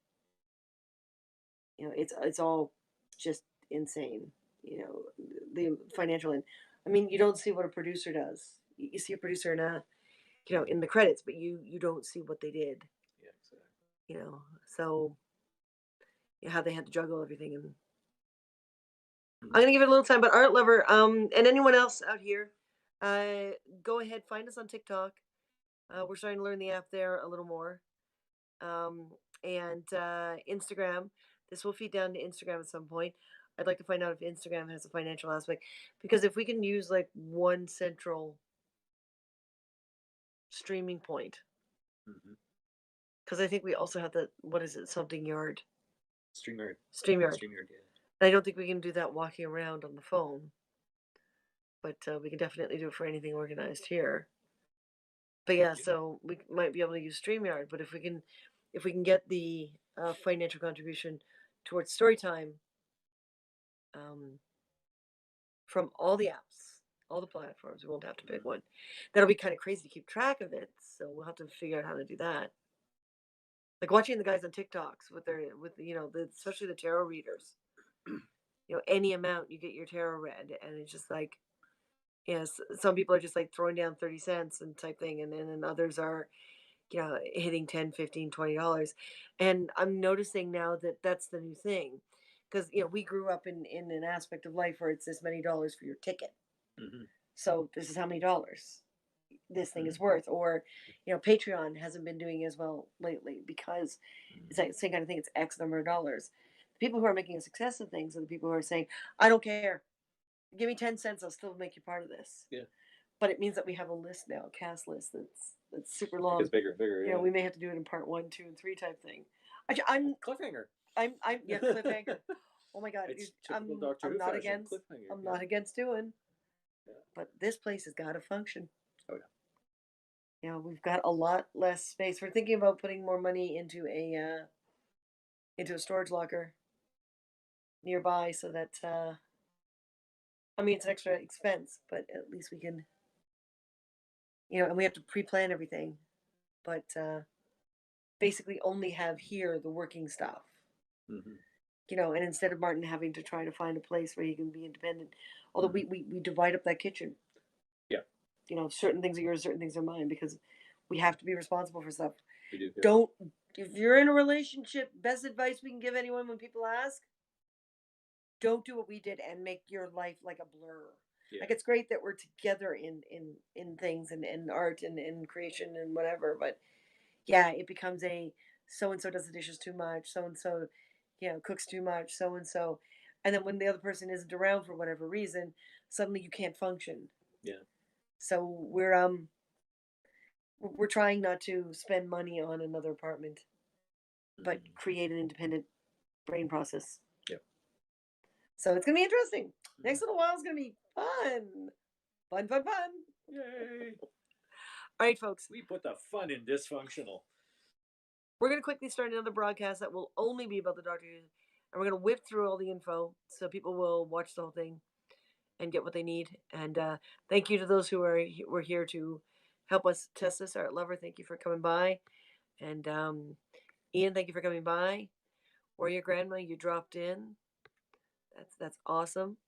It's all just insane. The financial end. I mean, you don't see what a producer does. You see a producer in the credits, but you don't see what they did. Yeah, exactly. So how they had to juggle everything, and I'm gonna give it a little time. But Art Lover, and anyone else out here, go ahead, find us on TikTok. We're starting to learn the app there a little more, and Instagram. This will feed down to Instagram at some point. I'd like to find out if Instagram has a financial aspect, because if we can use like one central streaming point, because I think we also have what is it, something yard? StreamYard. StreamYard. Yeah. I don't think we can do that walking around on the phone, but we can definitely do it for anything organized here. But yeah, so we might be able to use StreamYard. But if we can get the financial contribution towards Storytime from all the apps, all the platforms, we won't have to pick one. That'll be kind of crazy to keep track of it. So we'll have to figure out how to do that. Like watching the guys on TikToks especially the tarot readers. Any amount you get your tarot read, and it's just like, some people are just like throwing down 30 cents and type thing, and then others are, hitting $10, $15, $20. And I'm noticing now that that's the new thing, because we grew up in an aspect of life where it's this many dollars for your ticket. So this is how many dollars this thing is worth. Or Patreon hasn't been doing as well lately because it's like the same kind of thing. It's X number of dollars. The people who are making a success of things are the people who are saying, I don't care, give me 10 cents, I'll still make you part of this. But it means that we have a list now, a cast list that's super long. It's bigger and bigger. We may have to do it in part 1, 2, and 3 type thing. I'm cliffhanger. I'm cliffhanger. Oh my god, I'm not against. I'm not against doing. But this place has got to function. Oh yeah. We've got a lot less space. We're thinking about putting more money into a storage locker nearby, so that it's an extra expense, but at least we can, and we have to pre-plan everything, but basically only have here the working stuff. And instead of Martin having to try to find a place where he can be independent, although we divide up that kitchen. Yeah. you know, certain things are yours, certain things are mine, because we have to be responsible for stuff. We do. Yeah. Don't, if you're in a relationship, best advice we can give anyone when people ask, don't do what we did and make your life like a blur. Yeah. Like, it's great that we're together in things and in art and in creation and whatever, but yeah, it becomes a so and so does the dishes too much, so and so, you know, cooks too much, so and so, and then when the other person isn't around for whatever reason, suddenly you can't function. Yeah. So we're trying not to spend money on another apartment, but create an independent brain process. Yep. So it's gonna be interesting. Next little while is gonna be fun. Fun. Yay! All right, folks. We put the fun in dysfunctional. We're going to quickly start another broadcast that will only be about the Doctor Who. And we're going to whip through all the info so people will watch the whole thing and get what they need. And thank you to those who were here to help us test this. Art Lover, thank you for coming by. And Ian, thank you for coming by. Or your grandma, you dropped in. That's awesome.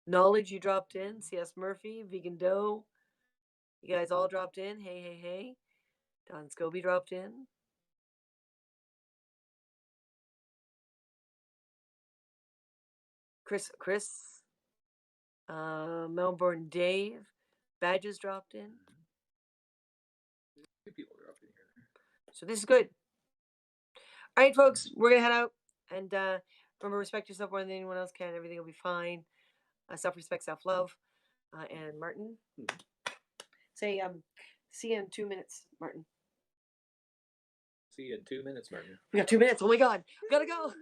Knowledge, you dropped in. C.S. Murphy, Vegan Dough. You guys all dropped in. Hey. Don Scobie dropped in. Chris, Melbourne Dave, Badges dropped in. Two people dropped in here. So this is good. All right, folks, we're gonna head out and remember, respect yourself more than anyone else can. Everything will be fine. Self-respect, self-love, and Martin, say see you in 2 minutes, Martin. See you in 2 minutes, Martin. We got 2 minutes. Oh my God, we gotta go.